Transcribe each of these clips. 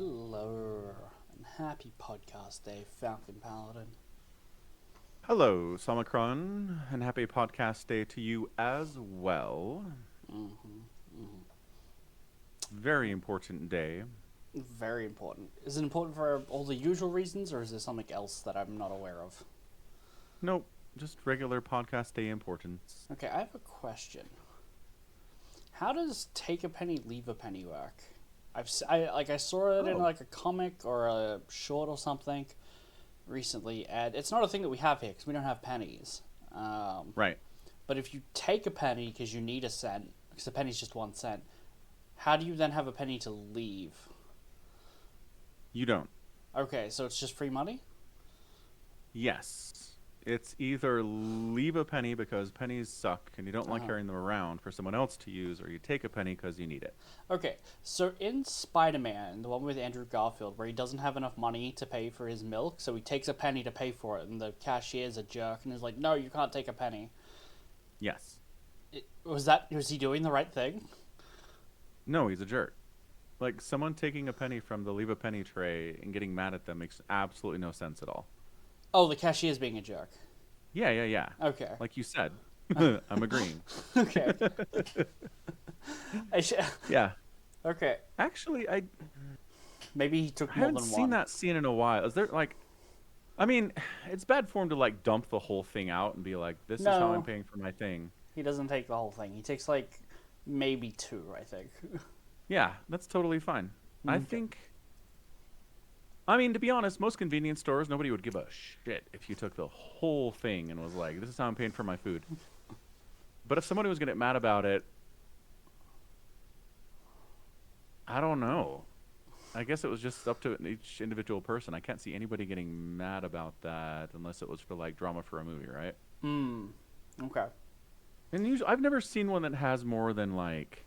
Hello, and happy podcast day, Falcon Paladin. Hello, Somicron, and happy podcast day to you as well. Very important day. Very important. Is it important for all the usual reasons, or is there something else that I'm not aware of? Nope, just regular podcast day importance. Okay, I have a question. How does take a penny, leave a penny work? I saw it in Oh, like a comic or a short or something recently, and it's not a thing that we have here because we don't have pennies. right. But if you take a penny because you need a cent, because a penny's just 1 cent, how do you then have a penny to leave? You don't. Okay, so it's just free money? Yes. It's either leave a penny because pennies suck and you don't like Uh-huh. carrying them around for someone else to use, or you take a penny because you need it. Okay, so in Spider-Man, the one with Andrew Garfield, where he doesn't have enough money to pay for his milk, so he takes a penny to pay for it, and the cashier's a jerk, and is like, no, you can't take a penny. Yes. Was he doing the right thing? No, he's a jerk. Like, someone taking a penny from the leave a penny tray and getting mad at them makes absolutely no sense at all. Oh, the cashier's being a jerk. Yeah. Okay. Like you said. I'm agreeing. Okay. I sh- Yeah. okay. Actually, I Maybe he took I more haven't than seen one. that scene in a while. Is there like, I mean, it's bad form to like dump the whole thing out and be like, this is how I'm No, paying for my thing. he doesn't take the whole thing. He takes like maybe two, I think. Yeah, that's totally fine. I Okay. think, I mean, to be honest, most convenience stores, nobody would give a shit if you took the whole thing and was like, this is how I'm paying for my food. But if somebody was going to get mad about it, I don't know. I guess it was just up to each individual person. I can't see anybody getting mad about that unless it was for like drama for a movie, right? Hmm. Okay. And usually, I've never seen one that has more than like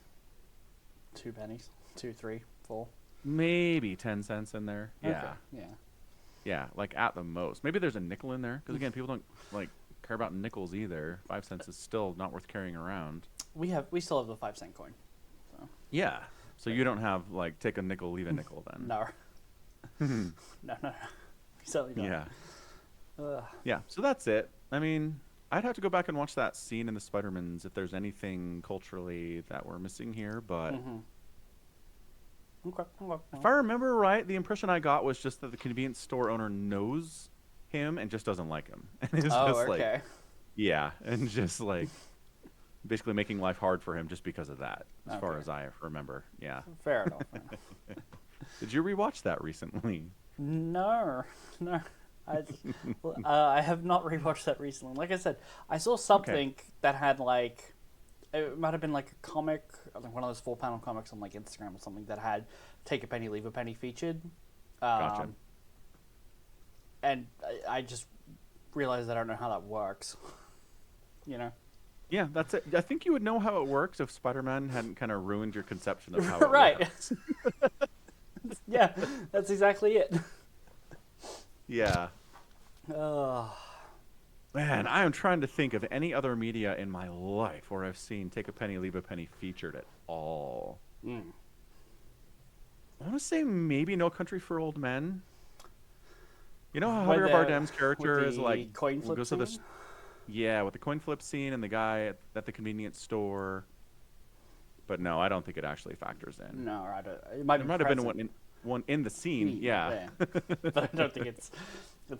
2 pennies. Two, three, four. maybe 10 cents in there. Okay. Yeah. Yeah. Yeah, like at the most. Maybe there's a nickel in there because again, people don't like care about nickels either. 5 cents is still not worth carrying around. We still have the 5 cent coin. So Yeah. So you don't have like take a nickel, leave a nickel then. no, no. We certainly don't. Yeah. Ugh. Yeah. So that's it. I mean, I'd have to go back and watch that scene in the Spider-Mans if there's anything culturally that we're missing here, but Mhm. Okay. Okay. if I remember right, the impression I got was just that the convenience store owner knows him and just doesn't like him. And it's Oh, just like, okay. yeah, and just like basically making life hard for him just because of that, as far Okay. as I remember. Yeah. Fair enough. Did you rewatch that recently? No, no. I have not rewatched that recently. Like I said, I saw Okay. something that had like it might have been like a comic, like one of those 4 panel comics on like Instagram or something that had "Take a penny, leave a penny" featured, Gotcha. um, and I just realized I don't know how that works. You know, Yeah, that's it. I think you would know how it works if Spider-Man hadn't kind of ruined your conception of how it right? works. Yeah, that's exactly it. Yeah. Uh, Man, I am trying to think of any other media in my life where I've seen Take a Penny, Leave a Penny featured at all. mm. I want to say maybe No Country for Old Men. You know how With Javier the Bardem's character is like coin flip goes to scene. this, yeah, with the coin flip scene and the guy at the convenience store. But no, I don't think it actually factors in. No, I don't. It might There be might have been present. one in the scene, yeah. But I don't think it's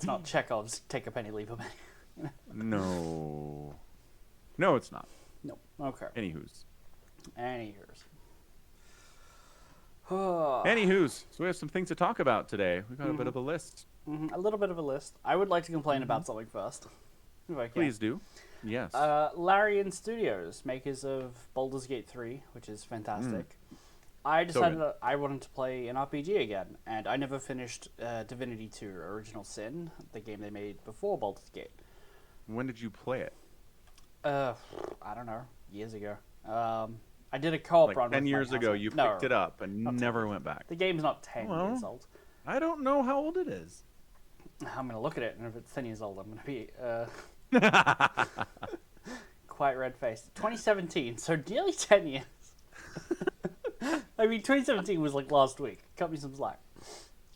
not Chekhov's "Take a penny, leave a penny." No. No, it's not. No. Okay. Anywho's. Any years. A Anywho's. So we have some things to talk about today. We've got a bit of a list. little bit of a list. I would like to complain Mm-hmm. about something first, if I can. Please do. Yes. Larian Studios, makers of Baldur's Gate 3, which is fantastic. I So decided good. that I wanted to play an RPG again, and I never finished Divinity 2 Original Sin, the game they made before Baldur's Gate. When did you play it? I don't know, years ago. I did a co-op Like run 10 with my years ago, household. you No, picked it up and not 10 never years. went back. The game's not 10 Well, years old. I don't know how old it is. I'm going to look at it, and if it's 10 years old, I'm going to be quite red-faced. 2017, so nearly 10 years. I mean, 2017 was like last week. Cut me some slack.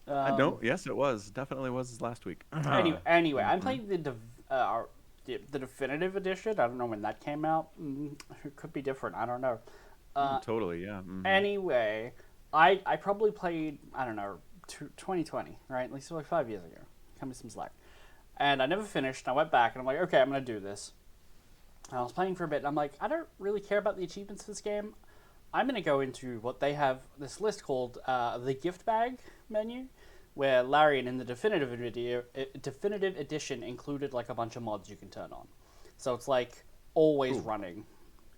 I don't. Yes, it was. Definitely was last week. Anyway, I'm Mhm. playing the definitive edition. I don't know when that came out. It could be different. I don't know. Oh, Uh, totally. Yeah. anyway, I probably played, I don't know, 2020, right? At least like 5 years ago. Cut me some slack. And I never finished. And I went back and I'm like, okay, I'm gonna do this. And I was playing for a bit and I'm like, I don't really care about the achievements for this game. I'm gonna go into what they have this list called the gift bag menu, where Larian in the definitive edition included like a bunch of mods you can turn on. So it's like always Cool. running.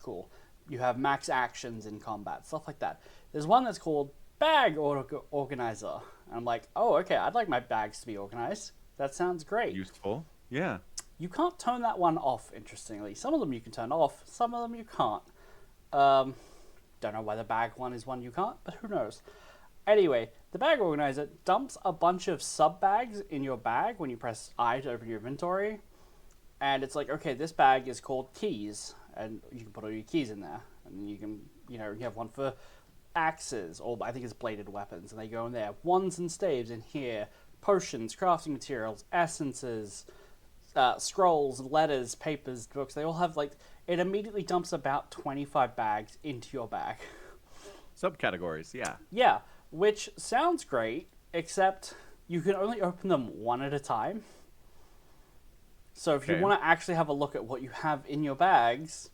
Cool. You have max actions in combat, stuff like that. There's one that's called Bag Organizer. And I'm like, oh, okay, I'd like my bags to be organized. That sounds great. Useful. Yeah. You can't turn that one off, interestingly. Some of them you can turn off, some of them you can't. Um, don't know why the bag one is one you can't, but who knows. Anyway, the bag organizer dumps a bunch of sub bags in your bag when you press I to open your inventory. And it's like, okay, this bag is called keys, and you can put all your keys in there. And you can, you have one for axes, or I think it's bladed weapons, and they go in there. Wands and staves in here, potions, crafting materials, essences, scrolls, letters, papers, books. They all have, like, it immediately dumps about 25 bags into your bag. Subcategories. Yeah. Yeah, which sounds great, except you can only open them one at a time. So if you Okay. want to actually have a look at what you have in your bags,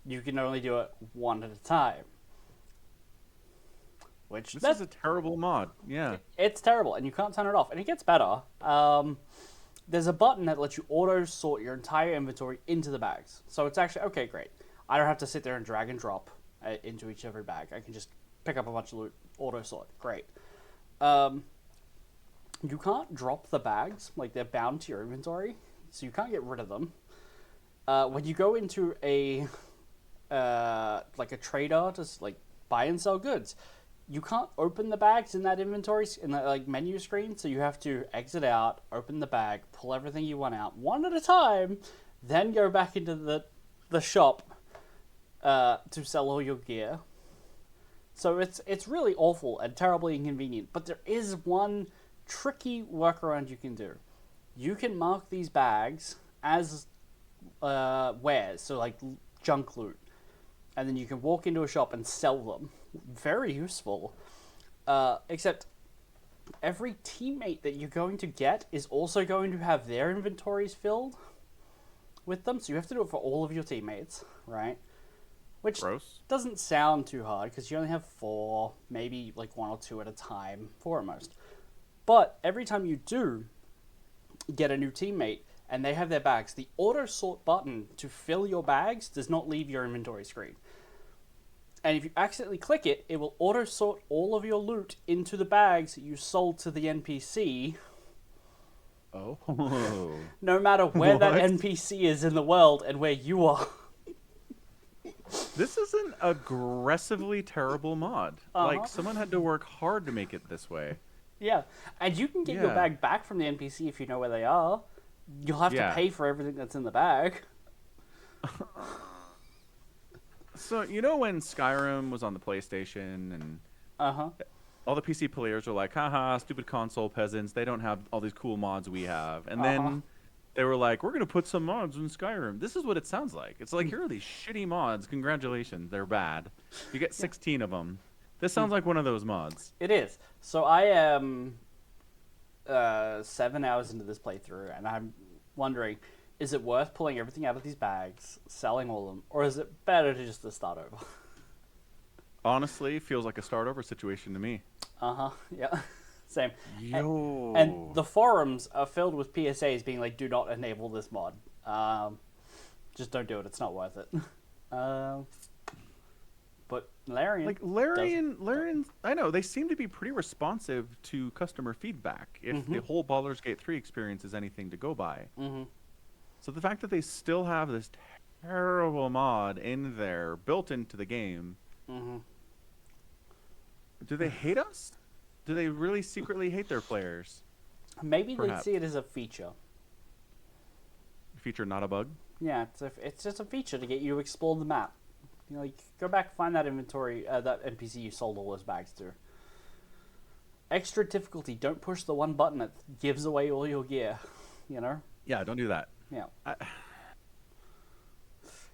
you can only do it one at a time. Which This is a terrible mod. Yeah. it's terrible, and you can't turn it off. And it gets better. There's a button that lets you auto sort your entire inventory into the bags. So it's actually okay, great. I don't have to sit there and drag and drop into each every bag. I can just pick up a bunch of loot, auto sort. Great. You can't drop the bags, like they're bound to your inventory, so you can't get rid of them. When you go into a like a trader to like buy and sell goods, you can't open the bags in that inventory in that like menu screen, so you have to exit out, open the bag, pull everything you want out one at a time, then go back into the shop to sell all your gear. So it's really awful and terribly inconvenient. But there is one tricky workaround you can do. You can mark these bags as wares, so like junk loot, and then you can walk into a shop and sell them. Very useful. Except every teammate that you're going to get is also going to have their inventories filled with them, so you have to do it for all of your teammates, right? Which Gross. doesn't sound too hard because you only have 4, maybe like 1 or 2 at a time, 4 at most. But every time you do get a new teammate and they have their bags, the auto sort button to fill your bags does not leave your inventory screen. And if you accidentally click it, it will auto sort all of your loot into the bags that you sold to the NPC, Oh. no matter where that What? NPC is in the world and where you are. This is an aggressively terrible mod. Like, someone had to work hard to make it this way. Yeah, and you can get your Yeah. bag back from the NPC if you know where they are. You'll have Yeah. to pay for everything that's in the bag. So, you know when Skyrim was on the PlayStation and Uh-huh. all the PC players were like, haha, stupid console peasants, they don't have all these cool mods we have. And Uh-huh. then they were like, we're going to put some mods in Skyrim. This is what it sounds like. It's like, here are these shitty mods. Congratulations, they're bad. You get 16 of them. This sounds like one of those mods. It is. So I am 7 hours into this playthrough, and I'm wondering, is it worth pulling everything out of these bags, selling all of them, or is it better to just to start over? Honestly, feels like a start over situation to me. Uh-huh, yeah. Same. Yo. And the forums are filled with PSAs being like, do not enable this mod. Just don't do it. It's not worth it. But Larian... Like Larian, I know they seem to be pretty responsive to customer feedback. If the whole Baldur's Gate 3 experience is anything to go by, so the fact that they still have this terrible mod in there, built into the game, do they hate us? Do they really secretly hate their players? Maybe they Perhaps. see it as a feature. Feature, not a bug. Yeah, it's just a feature to get you to explore the map. You know, like, go back, find that inventory, that NPC you sold all those bags to. extra difficulty. Don't push the one button that gives away all your gear. You know? Yeah, don't do that. Yeah. You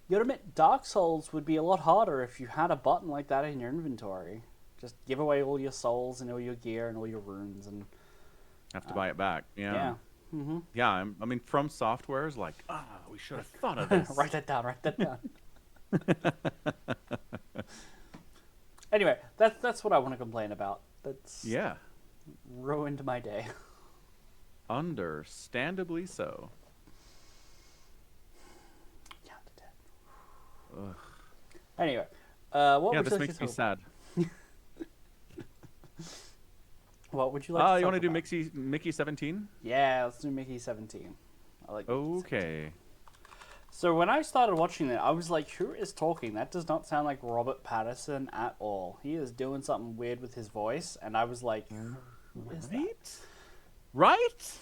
gotta admit, Dark Souls would be a lot harder if you had a button like that in your inventory. Just give away all your souls and all your gear and all your runes and... Have to buy it back. Yeah. Yeah. Mm-hmm. Yeah, I mean, From Software's like, we should have thought of this. Write that down, write that down. Anyway, that's what I want to complain about. That's ruined my day. Understandably so. Yeah, ugh. Anyway, what would this makes me sad. What would you like to you want to do about? Mickey 17? Yeah, let's do Mickey 17. I like Mickey 17. Okay. So when I started watching it, I was like, who is talking? That does not sound like Robert Pattinson at all. He is doing something weird with his voice, and I was like, who is that? Right?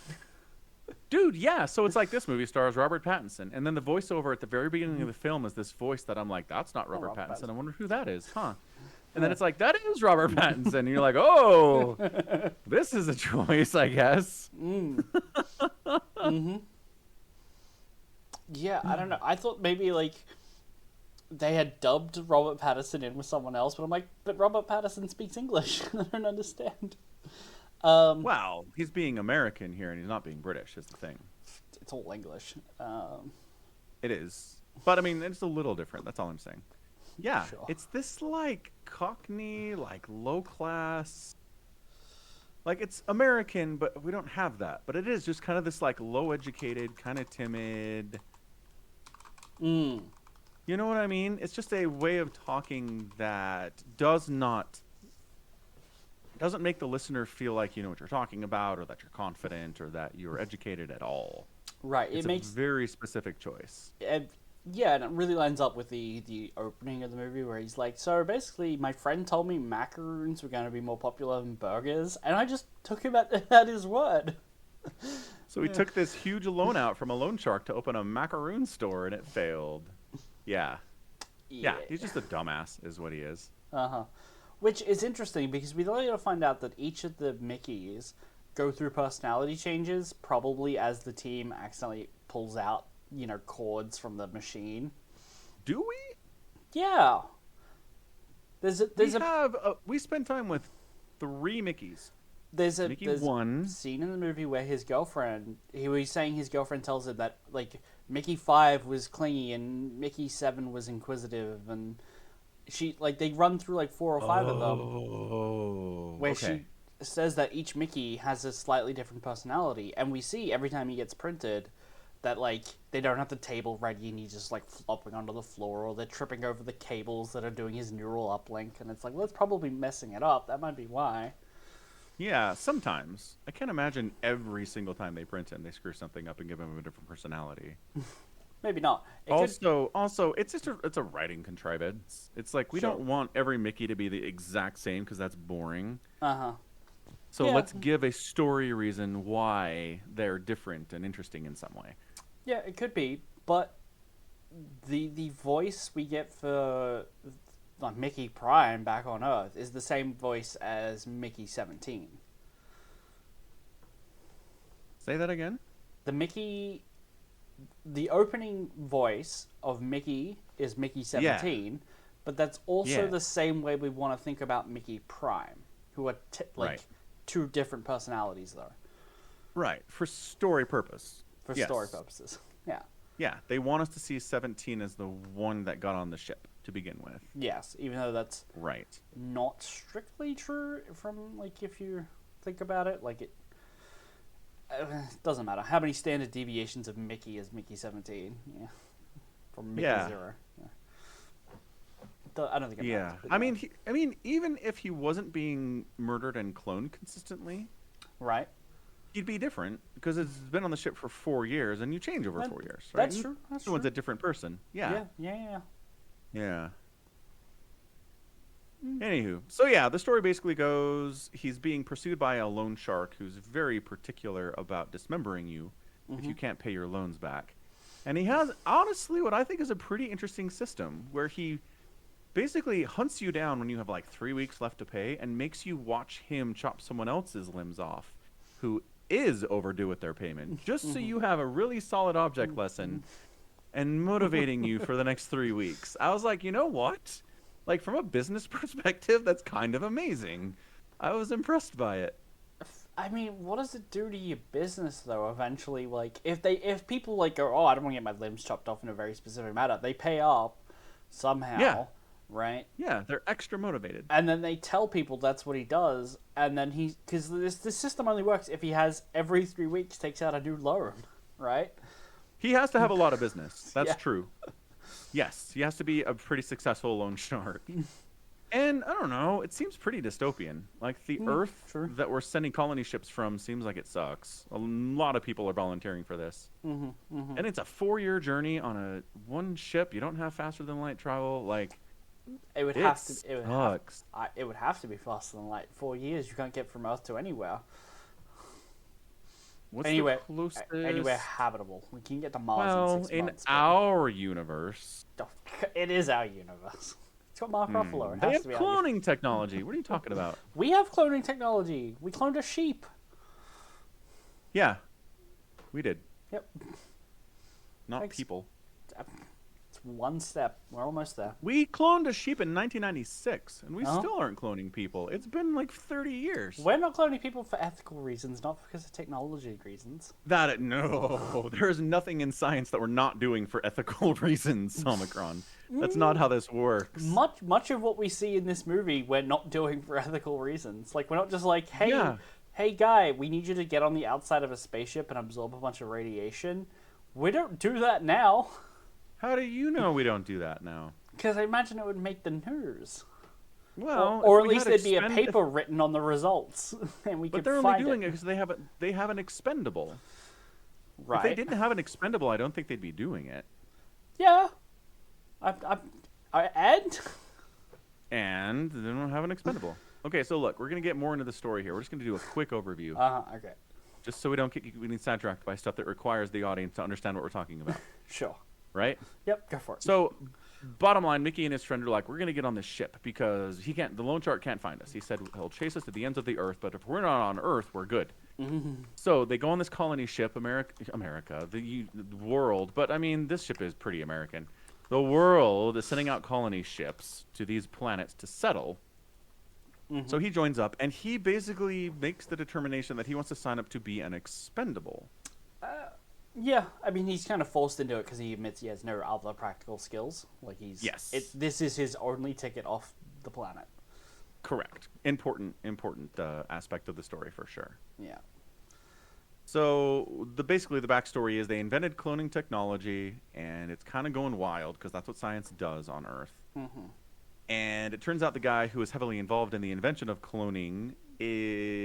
Dude, yeah. So it's like this movie stars Robert Pattinson, and then the voiceover at the very beginning of the film is this voice that I'm like, that's not Robert Pattinson. I wonder who that is, huh? And then it's like, that is Robert Pattinson. And you're like, oh, this is a choice, I guess. Mm-hmm. Yeah, I don't know. I thought maybe, like, they had dubbed Robert Pattinson in with someone else, but I'm like, but Robert Pattinson speaks English. I don't understand. Well, he's being American here, and he's not being British, is the thing. It's all English. It is. But, I mean, it's a little different. That's all I'm saying. Yeah, sure. It's this, like, Cockney, like, low-class... Like, it's American, but we don't have that. But it is just kind of this, like, low-educated, kind of timid... You know what I mean? It's just a way of talking that doesn't make the listener feel like you know what you're talking about, or that you're confident, or that you're educated at all. Right. It's a very specific choice. Yeah, and it really lines up with the opening of the movie where he's like, so basically my friend told me macaroons were going to be more popular than burgers, and I just took him at his word. So he took this huge loan out from a loan shark to open a macaroon store, and it failed. Yeah, he's just a dumbass is what he is. Which is interesting because we later find out that each of the Mickeys go through personality changes, probably as the team accidentally pulls out, cords from the machine. Do we? Yeah. We spend time with 3 Mickeys. There's one scene in the movie where his girlfriend, he was saying his girlfriend tells him that, like, Mickey 5 was clingy and Mickey 7 was inquisitive, and they run through like 4 or 5 of them. Where she says that each Mickey has a slightly different personality, and we see every time he gets printed that, like, they don't have the table ready and he's just, like, flopping onto the floor, or they're tripping over the cables that are doing his neural uplink, and it's like, well, it's probably messing it up. That might be why. Yeah, sometimes. I can't imagine every single time they print him, they screw something up and give him a different personality. Maybe not. Also, it's a writing contrivance. It's like we don't want every Mickey to be the exact same because that's boring. So let's give a story reason why they're different and interesting in some way. Yeah, it could be, but the voice we get for like Mickey Prime back on Earth is the same voice as Mickey 17. Say that again? The opening voice of Mickey is Mickey 17, but that's also the same way we want to think about Mickey Prime, who are two different personalities, though. Right, for story purpose. Story purposes, yeah. Yeah, they want us to see 17 as the one that got on the ship to begin with. Yes, even though that's not strictly true from, like, if you think about it, like, it doesn't matter. How many standard deviations of Mickey is Mickey 17? Yeah. From Mickey 0. Yeah. I don't think it matters. I mean, even if he wasn't being murdered and cloned consistently, right? He'd be different because it's been on the ship for 4 years, and you change over 4 years, right? That's true. Everyone's a different person. Yeah. Anywho, so the story basically goes: he's being pursued by a loan shark who's very particular about dismembering you if you can't pay your loans back. And he has, honestly, what I think is a pretty interesting system where he basically hunts you down when you have like 3 weeks left to pay and makes you watch him chop someone else's limbs off who is overdue with their payment, just so you have a really solid object lesson and motivating you for the next 3 weeks. I was like, you know what? Like, from a business perspective, that's kind of amazing. I was impressed by it. I mean, what does it do to your business though? Eventually, like if people like go, oh, I don't want to get my limbs chopped off in a very specific manner, they pay up somehow, Yeah. right? Yeah, they're extra motivated. And then they tell people that's what he does, and then because this system only works if he has every 3 weeks takes out a new loan, right? He has to have a lot of business. That's Yeah. true. Yes, he has to be a pretty successful loan shark. And I don't know, it seems pretty dystopian. Like the Earth sure. that we're sending colony ships from seems like it sucks. A lot of people are volunteering for this. And it's a 4-year journey on a one ship. You don't have faster than light travel. Like, It would it have to. sucks. It would have to be faster than like 4 years. You can't get from Earth to anywhere. What's Anywhere, the closest? anywhere habitable. We can get to Mars Well, in 6 in months. but- our universe, It is our universe. It's got Mark Ruffalo. It they has have to be our universe. cloning technology. What are you talking about? We have cloning technology. We cloned a sheep. Yeah, we did. Yep. Not Thanks. people. It's one step. We're almost there. We cloned a sheep in 1996, and we Oh. still aren't cloning people. It's been like 30 years. We're not cloning people for ethical reasons, not because of technology reasons. No, there is nothing in science that we're not doing for ethical reasons, Omicron. That's not how this works. Much of what we see in this movie, we're not doing for ethical reasons. Like, we're not just like, hey, Yeah. hey, guy, we need you to get on the outside of a spaceship and absorb a bunch of radiation. We don't do that now. How do you know we don't do that now? Because I imagine it would make the news. Well, Or if at we least had there'd be a expend- paper written on the results, and we But could they're only find doing it. it because they have an expendable. Right. If they didn't have an expendable, I don't think they'd be doing it. Yeah. Ed? And they don't have an expendable. Okay, so look, we're gonna get more into the story here. We're just gonna do a quick overview, Okay. just so we don't get sidetracked by stuff that requires the audience to understand what we're talking about, Sure. right? Yep, go for it. So, bottom line, Mickey and his friend are like, we're gonna get on this ship because the lone shark can't find us. He said he'll chase us to the ends of the earth, but if we're not on Earth, we're good. So they go on this colony ship, America, the world. But I mean, this ship is pretty American. The world is sending out colony ships to these planets to settle. So he joins up, and he basically makes the determination that he wants to sign up to be an expendable. Yeah, I mean, he's kind of forced into it because he admits he has no other practical skills. Like, Yes. This is his only ticket off the planet. Correct. Important aspect of the story for sure. Yeah. So basically the backstory is they invented cloning technology, and it's kind of going wild because that's what science does on Earth. And it turns out the guy who is heavily involved in the invention of cloning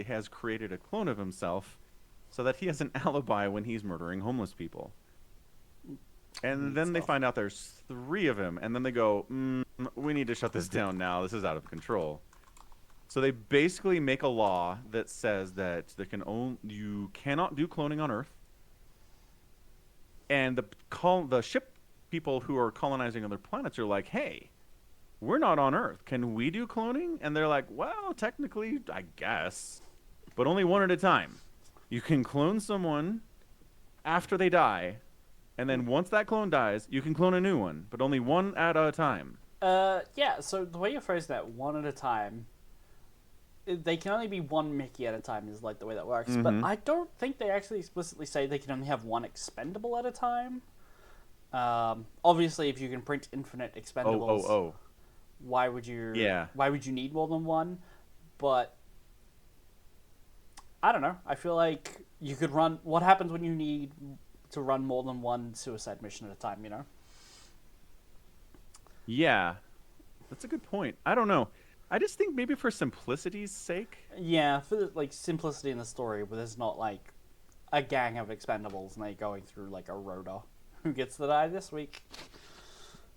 has created a clone of himself so that he has an alibi when he's murdering homeless people. And then they find out there's 3 of him, and then they go, we need to shut this down now. This is out of control. So they basically make a law that says that you cannot do cloning on Earth. And the ship people who are colonizing other planets are like, hey, we're not on Earth. Can we do cloning? And they're like, well, technically, I guess. But only one at a time. You can clone someone after they die. And then once that clone dies, you can clone a new one. But only one at a time. Yeah, so the way you phrase that, one at a time, they can only be one Mickey at a time is like the way that works. But I don't think they actually explicitly say they can only have one expendable at a time. Obviously, if you can print infinite expendables, why would you? Yeah. Why would you need more than one? But I don't know. I feel like you could run. What happens when you need to run more than one suicide mission at a time? You know. Yeah, that's a good point. I don't know. I just think maybe for simplicity's sake. Yeah, for the, like simplicity in the story, where there's not like a gang of expendables and they going through like a rota. Who gets to die this week?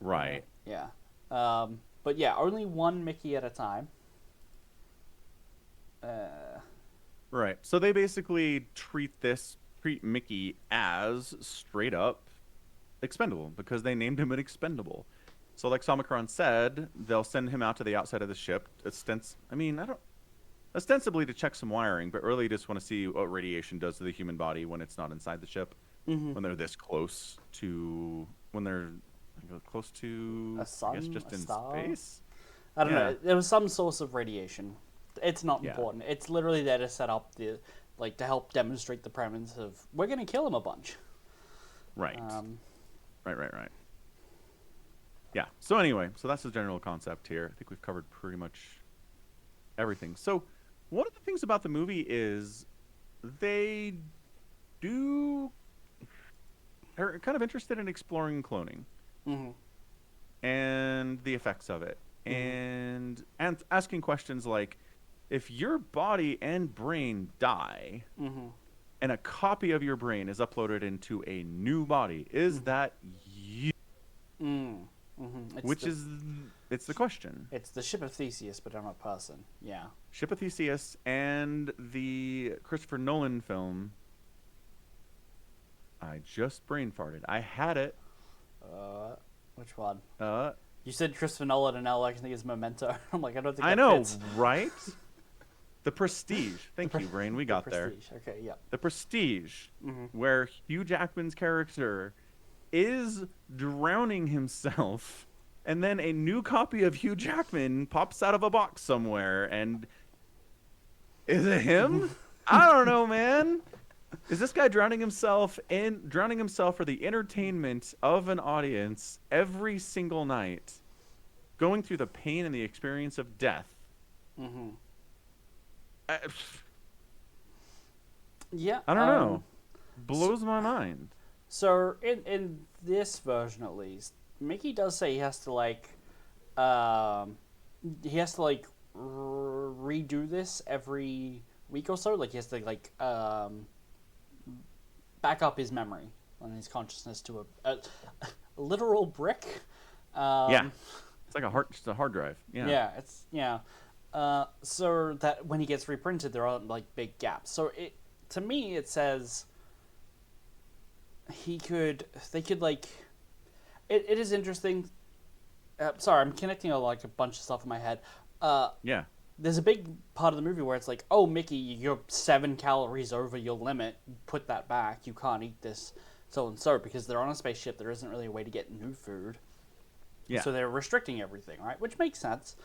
Right. Yeah. But yeah, only one Mickey at a time. Right. So they basically treat Mickey as straight up expendable because they named him an expendable. So, like Somicron said, they'll send him out to the outside of the ship. Ostensibly to check some wiring, but really just want to see what radiation does to the human body when it's not inside the ship. Mm-hmm. When they're this close to, A I guess sun, just a in star. space. I don't Yeah. know. There was some source of radiation. It's not Yeah. important. It's literally there to set up to help demonstrate the premise of we're going to kill him a bunch. Right. Um, Right. Yeah. So anyway, so that's the general concept here. I think we've covered pretty much everything. So one of the things about the movie is they are kind of interested in exploring cloning mm-hmm. and the effects of it, Mm-hmm. and asking questions like, if your body and brain die, Mm-hmm. and a copy of your brain is uploaded into a new body, is Mm-hmm. that you? Mm-hmm. It's the question. It's the ship of Theseus, but I'm a person. Yeah. Ship of Theseus and the Christopher Nolan film. I just brain farted. I had it. Which one? Uh, You said Christopher Nolan, and now I can think it's Memento. I'm like, I don't think I that know, fits. right? The Prestige. Thank you, brain. We got there. Prestige. Okay, yeah. The Prestige, Mm-hmm. where Hugh Jackman's character is drowning himself, and then a new copy of Hugh Jackman pops out of a box somewhere, and is it him? I don't know, man. Is this guy drowning himself for the entertainment of an audience every single night, going through the pain and the experience of death? Mm-hmm. I, Yeah. I don't know. Blows my mind. So in this version, at least, Mickey does say he has to redo this every week or so. Like he has to back up his memory and his consciousness to a literal brick. Yeah, it's like just a hard drive. Yeah. So that when he gets reprinted, there are like big gaps. So to me it says they could like it is interesting. Sorry, I'm connecting a bunch of stuff in my head. Yeah. There's a big part of the movie where it's like, oh, Mickey, you're 7 calories over your limit. Put that back. You can't eat this, so and so, because they're on a spaceship. There isn't really a way to get new food. Yeah. So they're restricting everything, right? Which makes sense.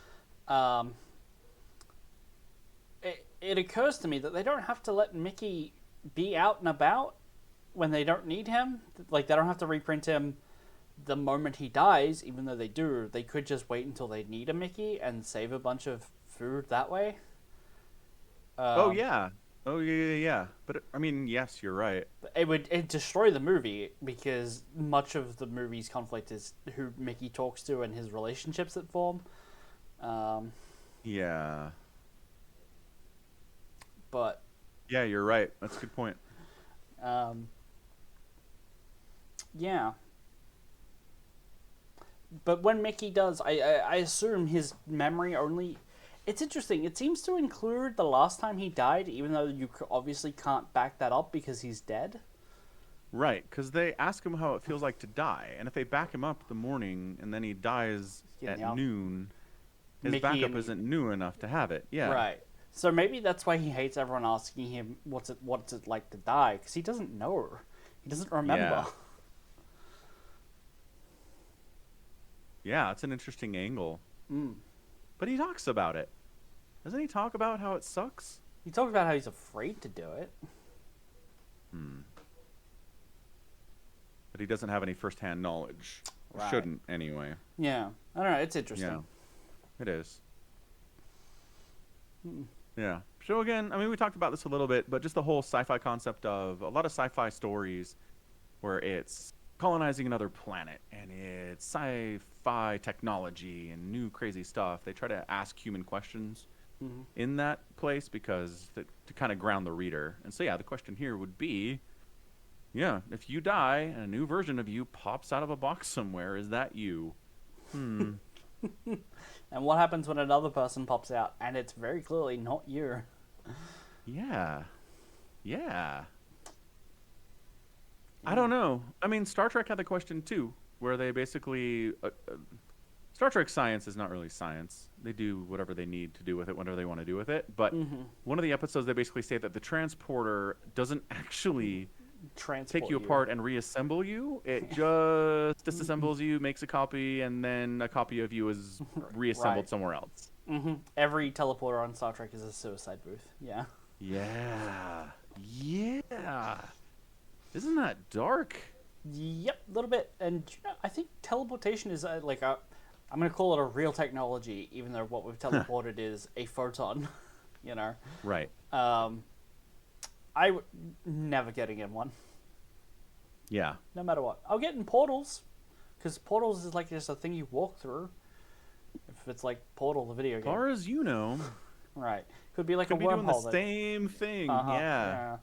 It occurs to me that they don't have to let Mickey be out and about when they don't need him. Like, they don't have to reprint him the moment he dies, even though they do. They could just wait until they need a Mickey and save a bunch of food that way. Yeah. But I mean, yes, you're right. It'd destroy the movie, because much of the movie's conflict is who Mickey talks to and his relationships that form. Yeah. But Yeah, you're right. That's a good point. yeah. But when Mickey does, I assume his memory only... It's interesting. It seems to include the last time he died, even though you obviously can't back that up because he's dead. Right, because they ask him how it feels like to die, and if they back him up the morning and then he dies at noon, his backup isn't new enough to have it. Yeah. Right. So maybe that's why he hates everyone asking him what's it like to die, because he doesn't know. He doesn't remember. Yeah, it's an interesting angle. Mm. But he talks about it. Doesn't he talk about how it sucks? He talks about how he's afraid to do it. But he doesn't have any first-hand knowledge. Right. Shouldn't, anyway. Yeah. I don't know. It's interesting. Yeah. It is. Yeah. So again, I mean, we talked about this a little bit, but just the whole sci-fi concept of a lot of sci-fi stories where it's colonizing another planet and it's sci-fi technology and new crazy stuff. They try to ask human questions in that place because to kind of ground the reader. And so yeah, the question here would be, yeah, if you die and a new version of you pops out of a box somewhere, is that you? And what happens when another person pops out and it's very clearly not you? Yeah. I don't know. I mean, Star Trek had the question too, where they basically Star Trek science is not really science. They do whatever they need to do with it, whatever they want to do with it. But one of the episodes, they basically say that the transporter doesn't actually take you apart and reassemble you. It just disassembles you, makes a copy, and then a copy of you is reassembled somewhere else. Every teleporter on Star Trek is a suicide booth. Yeah. Yeah. Yeah. Isn't that dark? Yep, a little bit. And I think teleportation is like a... I'm going to call it a real technology, even though what we've teleported is a photon, you know? Right. I would never getting in one. Yeah. No matter what. I'll get in portals, because portals is like just a thing you walk through. If it's like Portal, the video game. As far as you know. Right. Could be like could a be wormhole. Doing the same thing. Yeah.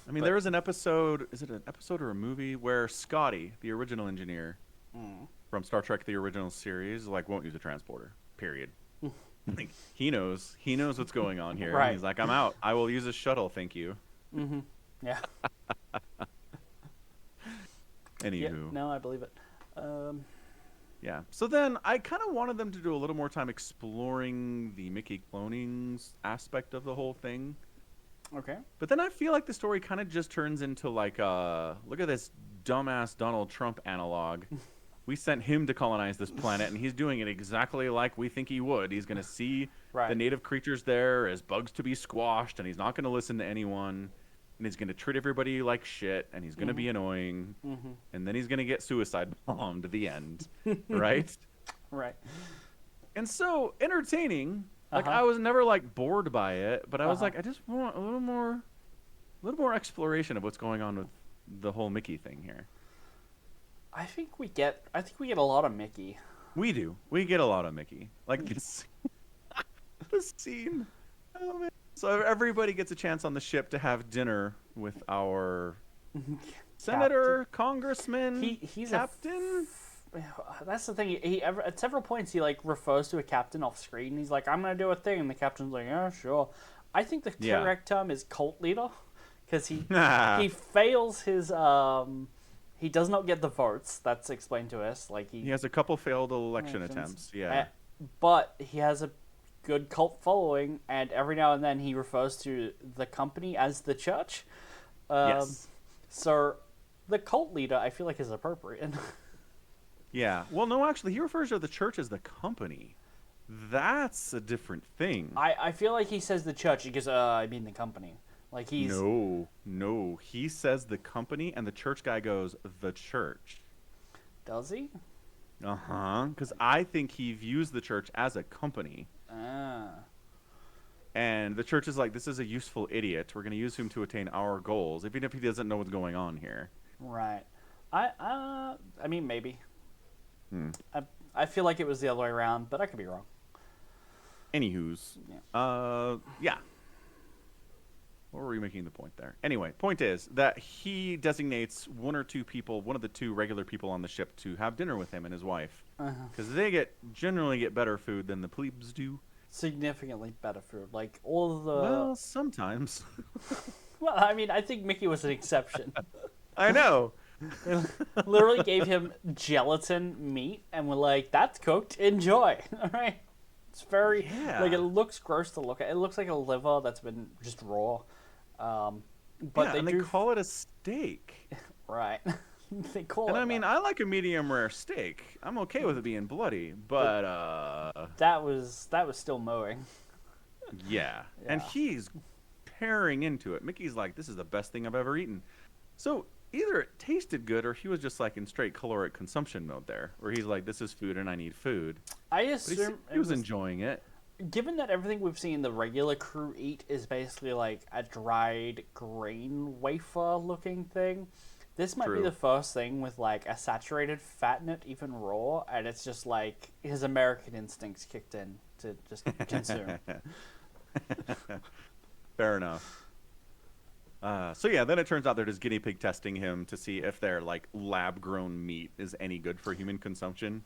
I mean, there was an episode, is it an episode or a movie, where Scotty, the original engineer from Star Trek, the original series, like, won't use a transporter, period. Like, he knows what's going on here. Right. He's like, I'm out. I will use a shuttle, thank you. Yeah. Anywho. Yeah, no, I believe it. Yeah. So then I kind of wanted them to do a little more time exploring the Mickey cloning aspect of the whole thing. Okay. But then I feel like the story kind of just turns into like, look at this dumbass Donald Trump analog. We sent him to colonize this planet, and he's doing it exactly like we think he would. He's going to see the native creatures there as bugs to be squashed, and he's not going to listen to anyone. And he's going to treat everybody like shit, and he's going to be annoying. And then he's going to get suicide bombed at the end. Right? Right. And so, entertaining. Like, I was never, like, bored by it, but I was like, I just want a little more exploration of what's going on with the whole Mickey thing here. I think we get a lot of Mickey. We do. We get a lot of Mickey. Like, this, the scene. Oh, man. So everybody gets a chance on the ship to have dinner with our senator, congressman, he's captain. That's the thing. He at several points he like refers to a captain off screen. He's like, "I'm gonna do a thing," and the captain's like, "Yeah, sure." I think the correct term is cult leader, because he fails his he does not get the votes. That's explained to us. Like he has a couple failed election attempts. Yeah, but he has a good cult following, and every now and then he refers to the company as the church. Yes. So the cult leader, I feel like, is appropriate. Yeah. Well, no, actually, he refers to the church as the company. That's a different thing. I feel like he says the church because I mean the company. Like he's no. He says the company, and the church guy goes the church. Does he? Because I think he views the church as a company. And the church is like, this is a useful idiot. We're going to use him to attain our goals, even if he doesn't know what's going on here. Right. I mean, maybe. I feel like it was the other way around, but I could be wrong. Anywho's. Yeah. What were we making the point there? Anyway, point is that he designates one or two people, one of the two regular people on the ship, to have dinner with him and his wife. Because they generally get better food than the plebes do. Significantly better food. Like, all of the... Well, sometimes. Well, I mean, I think Mickey was an exception. I know. They literally gave him gelatin meat and were like, that's cooked, enjoy. All right? It's very... Like, it looks gross to look at. It looks like a liver that's been just raw. But they call it a steak. Right. They call it I mean, I like a medium rare steak. I'm okay with it being bloody, but that was still mowing. Yeah. And he's tearing into it. Mickey's like, this is the best thing I've ever eaten. So either it tasted good, or he was just like in straight caloric consumption mode there, where he's like, this is food and I need food. I assume he was enjoying it. Given that everything we've seen the regular crew eat is basically like a dried grain wafer looking thing, this might be the first thing with like a saturated fat in it, even raw, and it's just like his American instincts kicked in to just consume. Fair enough. So yeah, then it turns out they're just guinea pig testing him to see if their like lab grown meat is any good for human consumption.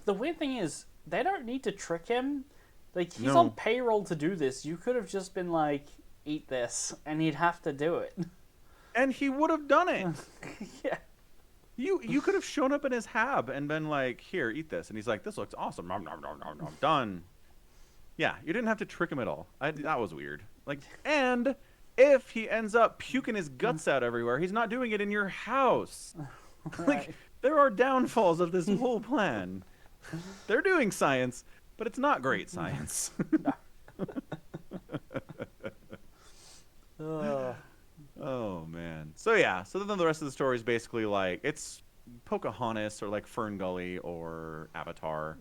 The weird thing is they don't need to trick him. Like, he's on payroll to do this. You could have just been like, eat this, and he'd have to do it. And he would have done it. Yeah. you could have shown up in his hab and been like, "Here, eat this," and he's like, "This looks awesome." Nom, nom, nom, nom, nom. Done. Yeah, you didn't have to trick him at all. That was weird. Like, and if he ends up puking his guts out everywhere, he's not doing it in your house. Right. Like, there are downfalls of this whole plan. They're doing science, but it's not great science. Oh man. So yeah. So then the rest of the story is basically like it's Pocahontas or like Fern Gully or Avatar,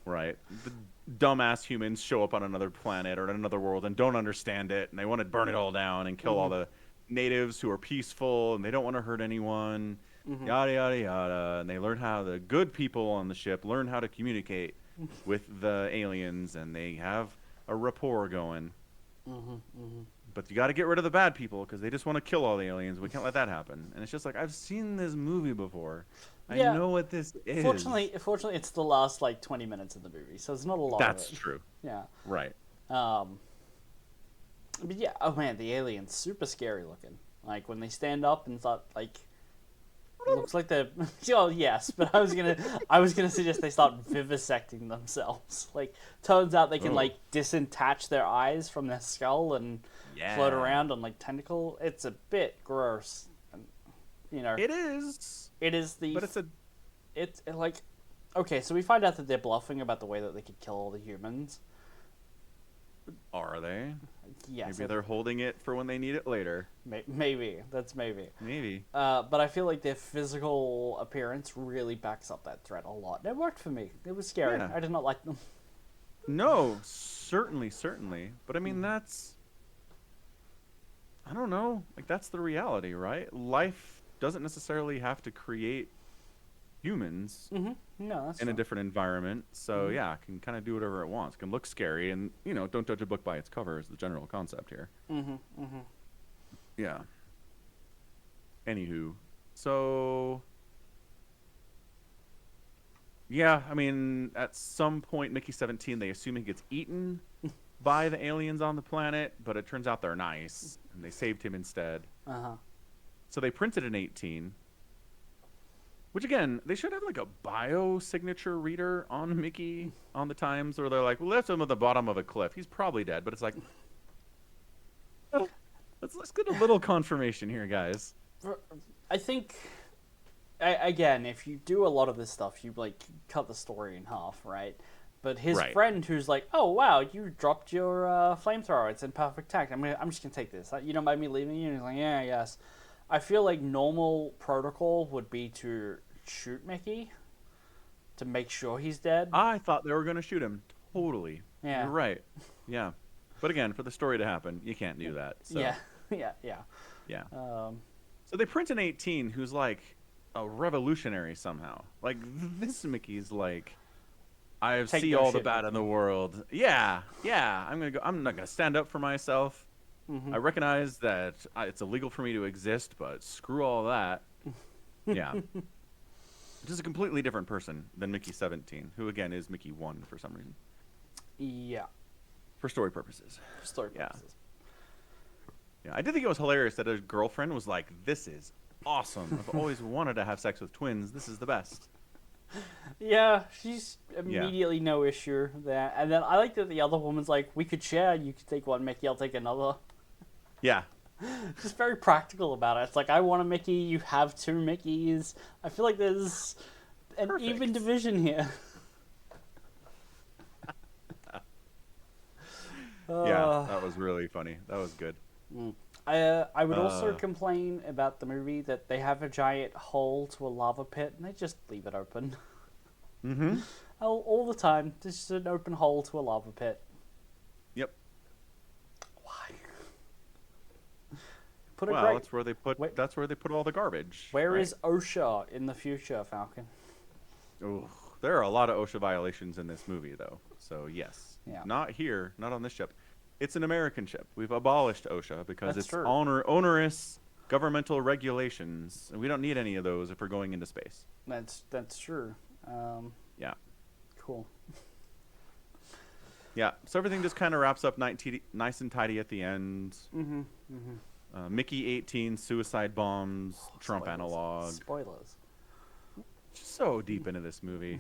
right? The dumbass humans show up on another planet or another world and don't understand it, and they want to burn it all down and kill all the natives who are peaceful and they don't want to hurt anyone. Yada yada yada. And they learn how the good people on the ship learn how to communicate with the aliens, and they have a rapport going. But you got to get rid of the bad people because they just want to kill all the aliens. We can't let that happen. And it's just like, I've seen this movie before. Yeah. I know what this is. Fortunately, it's the last like 20 minutes of the movie, so there's not a lot. That's of it. true. Yeah. Right. But yeah, oh man, the aliens super scary looking. Like when they stand up and start like, it looks like they're. Oh yes, but I was gonna suggest they start vivisecting themselves. Like, turns out they can like disattach their eyes from their skull and float around on like tentacle. It's a bit gross. And, it is. It is the. But it's like, okay, so we find out that they're bluffing about the way that they could kill all the humans. Are they? Yes. Maybe they're holding it for when they need it later. Maybe. That's maybe. Maybe. But I feel like their physical appearance really backs up that threat a lot. It worked for me. It was scary. Yeah. I did not like them. No, certainly. But I mean, that's... I don't know. Like, that's the reality, right? Life doesn't necessarily have to create humans No, that's in a true. different environment. So, yeah, it can kind of do whatever it wants. It can look scary. And, don't judge a book by its cover is the general concept here. Yeah. Anywho. So... Yeah, I mean, at some point, Mickey 17, they assume he gets eaten by the aliens on the planet, but it turns out they're nice, and they saved him instead. So they printed an 18, which, again, they should have, like, a biosignature reader on Mickey on the times, where they're like, we left him at the bottom of a cliff. He's probably dead, but it's like, let's get a little confirmation here, guys. I think... Again, if you do a lot of this stuff, you like cut the story in half, right? But his friend, who's like, "Oh wow, you dropped your flamethrower. It's in perfect tact. I'm just gonna take this. You don't mind me leaving you?" And he's like, "Yeah, yes." I feel like normal protocol would be to shoot Mickey to make sure he's dead. I thought they were gonna shoot him. Totally. Yeah. You're right. Yeah. But again, for the story to happen, you can't do that. So. Yeah. So they print an 18 who's like a revolutionary somehow. Like, this Mickey's like, I see all the bad in the world. Yeah. I'm not gonna stand up for myself. I recognize that it's illegal for me to exist, but screw all that. Yeah. Just a completely different person than Mickey 17, who again is Mickey 1 for some reason. Yeah. For story purposes. Yeah, I did think it was hilarious that his girlfriend was like, "This is awesome. I've always wanted to have sex with twins. This is the best." Yeah, she's immediately no issue there. And then I like that the other woman's like, "We could share. You could take one Mickey, I'll take another." Yeah. Just very practical about it. It's like, I want a Mickey, you have two Mickeys. I feel like there's an even division here. Yeah, that was really funny. That was good. I would also complain about the movie that they have a giant hole to a lava pit and they just leave it open. All the time, there's just an open hole to a lava pit. Yep. Why? That's where they put. That's where they put all the garbage. Where is OSHA in the future, Falcon? Oh, there are a lot of OSHA violations in this movie, though. So yes, not here, not on this ship. It's an American ship. We've abolished OSHA because it's onerous governmental regulations, and we don't need any of those if we're going into space. That's true. Yeah. Cool. Yeah. So everything just kind of wraps up nice and tidy at the end. Mickey 18, suicide bombs, Trump analog. Spoilers. so deep into this movie.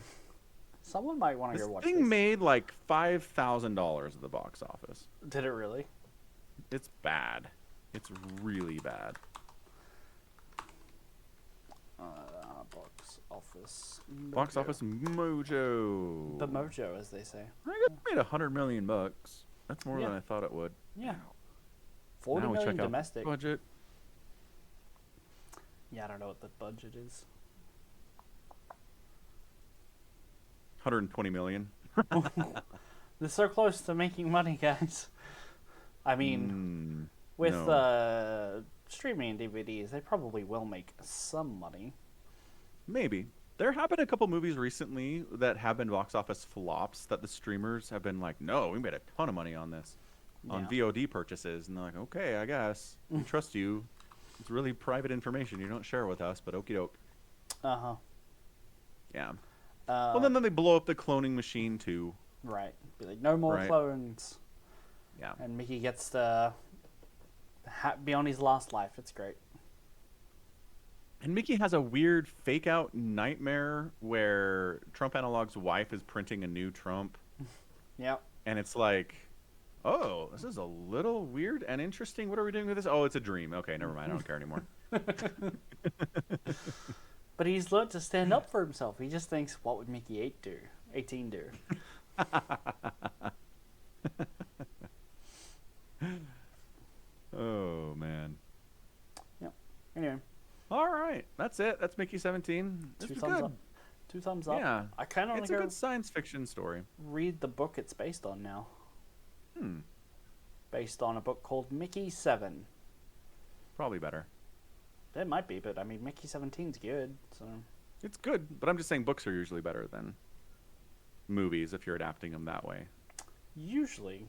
Someone might want to This go watch thing this. made like $5,000 at the box office. Did it really? It's bad. It's really bad. Box office. Box Mojo. office mojo. The mojo, as they say. I think it made $100 million. That's more Yeah. than I thought it would. Yeah. 40 Now we million check out domestic. budget. Yeah, I don't know what the budget is. 120 million. They're so close to making money, guys. I mean, with no. streaming and DVDs, they probably will make some money. Maybe. There have been a couple movies recently that have been box office flops that the streamers have been like, no, we made a ton of money on this. On VOD purchases. And they're like, okay, I guess. We trust you. It's really private information you don't share with us, but okie doke. Uh-huh. Yeah. Well, then they blow up the cloning machine, too. Right. Be like, no more clones. Yeah. And Mickey gets to be on his last life. It's great. And Mickey has a weird fake-out nightmare where Trump Analog's wife is printing a new Trump. Yep. And it's like, oh, this is a little weird and interesting. What are we doing with this? Oh, it's a dream. Okay, never mind. I don't care anymore. But he's learned to stand up for himself. He just thinks, what would Mickey 18 do? Oh, man. Yep. Anyway. All right. That's it. That's Mickey 17. This Two was thumbs good. up. 2 thumbs up. Yeah. I kind of want It's to a go good science fiction story. read the book it's based on now. Hmm. Based on a book called Mickey 7. Probably better. It might be, but I mean, Mickey 17's good, so... It's good, but I'm just saying books are usually better than movies if you're adapting them that way. Usually.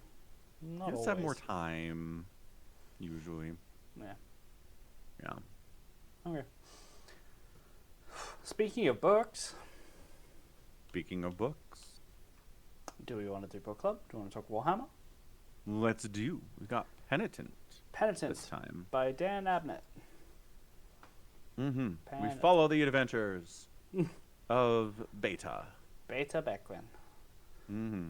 Not You just always. have more time, usually. Yeah. Yeah. Okay. Speaking of books, Speaking of books, do we want to do book club? Do we want to talk Warhammer? let's do. We've got Penitent Penitent this time. by Dan Abnett. Mm-hmm. We Penitent. follow the adventures of Beta. Beta Beckwin. Mm-hmm.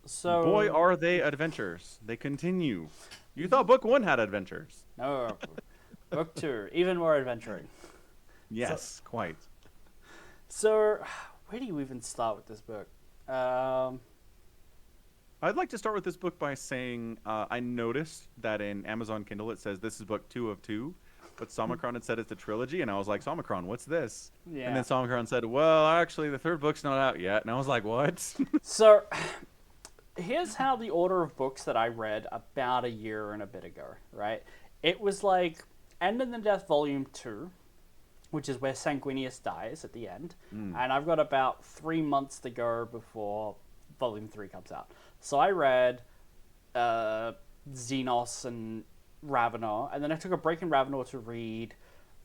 So Boy, are they adventures. They continue. You thought book 1 had adventures. No, book 2, even more adventuring. Yes, quite. So, where do you even start with this book? I'd like to start with this book by saying I noticed that in Amazon Kindle it says this is book 2 of 2, but Somicron had said it's a trilogy, and I was like, Somicron, what's this? Yeah. And then Somicron said, well, actually, the 3rd book's not out yet. And I was like, what? So, here's how the order of books that I read about a year and a bit ago, right? It was like End in the Death Volume 2, which is where Sanguinius dies at the end. And I've got about 3 months to go before Volume 3 comes out. So I read Xenos and Ravenor, and then I took a break in Ravenor to read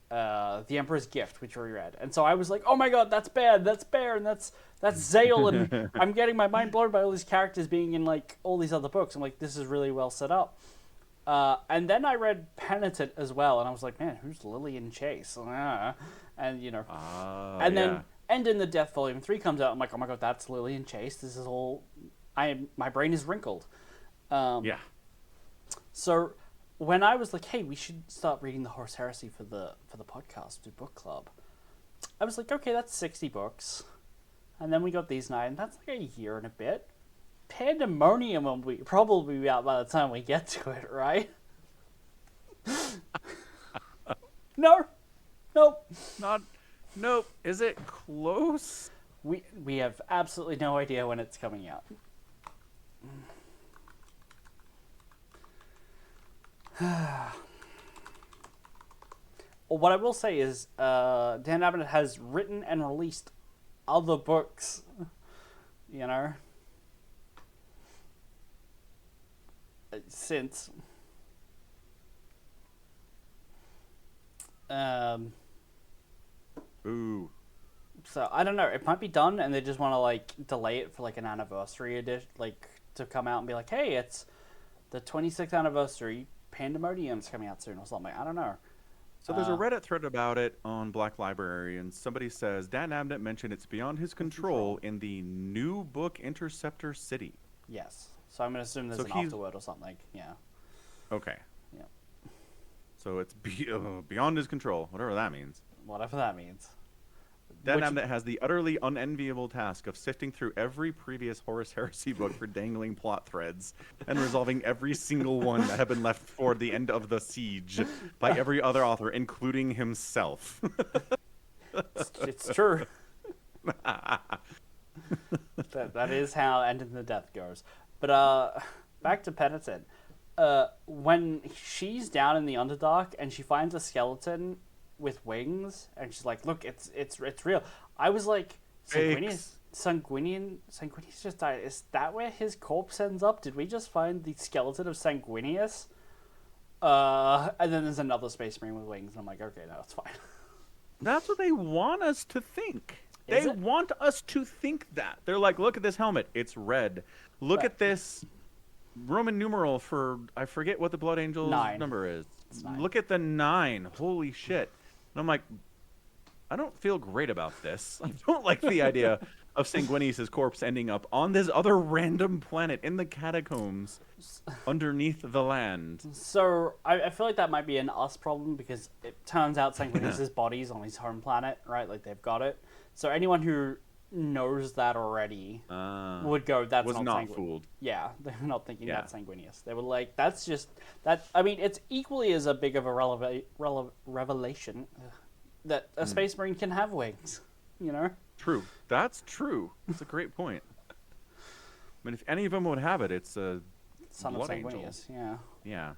The Emperor's Gift, which we read. And so I was like, oh my god, that's bad, that's Bear, and that's Zale, and I'm getting my mind blown by all these characters being in like all these other books. I'm like, this is really well set up. And then I read Penitent as well, and I was like, man, who's Lillian Chase? And, you know. And then End in the Death Volume 3 comes out. I'm like, oh my god, that's Lillian Chase. This is all... my brain is wrinkled. Yeah. So when I was like, hey, we should start reading the Horus Heresy for the podcast, do book club, I was like, okay, that's 60 books. And then we got these 9. That's like a year and a bit. Pandemonium will probably be out by the time we get to it, right? No. Nope. Nope. Is it close? We have absolutely no idea when it's coming out. Well, what I will say is Dan Abnett has written and released other books, you know, since. Ooh. So I don't know. It might be done, and they just want to like delay it for like an anniversary edition, like to come out and be like, "Hey, it's the 26th anniversary. Pandemonium's coming out soon," or something. I don't know. So there's a Reddit thread about it on Black Library, and somebody says Dan Abnett mentioned it's beyond his control in the new book Interceptor City. Yes. So I'm gonna assume there's So an he's afterword or something. Yeah. okay. Yeah. So it's beyond his control, whatever that means. Whatever that means. Dan Abnett has the utterly unenviable task of sifting through every previous Horus Heresy book for dangling plot threads and resolving every single one that have been left for the end of the siege by every other author, including himself. It's true. that is how End in the Death goes. But back to Penitent. When she's down in the Underdark and she finds a skeleton with wings, and she's like, "Look, it's real." I was like, Sanguinius just died. Is that where his corpse ends up? Did we just find the skeleton of Sanguinius? And then there's another Space Marine with wings, and I'm like, okay, no, it's fine. That's what they want us to think. They want us to think that. They're like, look at this helmet. It's red. Look at this Roman numeral for, I forget what the Blood Angel's number is. Look at the 9. Holy shit. And I'm like, I don't feel great about this. I don't like the idea of Sanguinius' corpse ending up on this other random planet in the catacombs underneath the land. So I feel like that might be an us problem, because it turns out Sanguinius' body's on his home planet, right? Like, they've got it. So anyone who knows that already would go, that's not fooled. Yeah, they're not thinking that's Sanguinius. They were like, that's just that. I mean, it's equally as a big of a revelation that a Space Marine can have wings. You know. True. That's true. That's a great point. I mean, if any of them would have it, it's a Son of Sanguinius. Yeah. Yeah.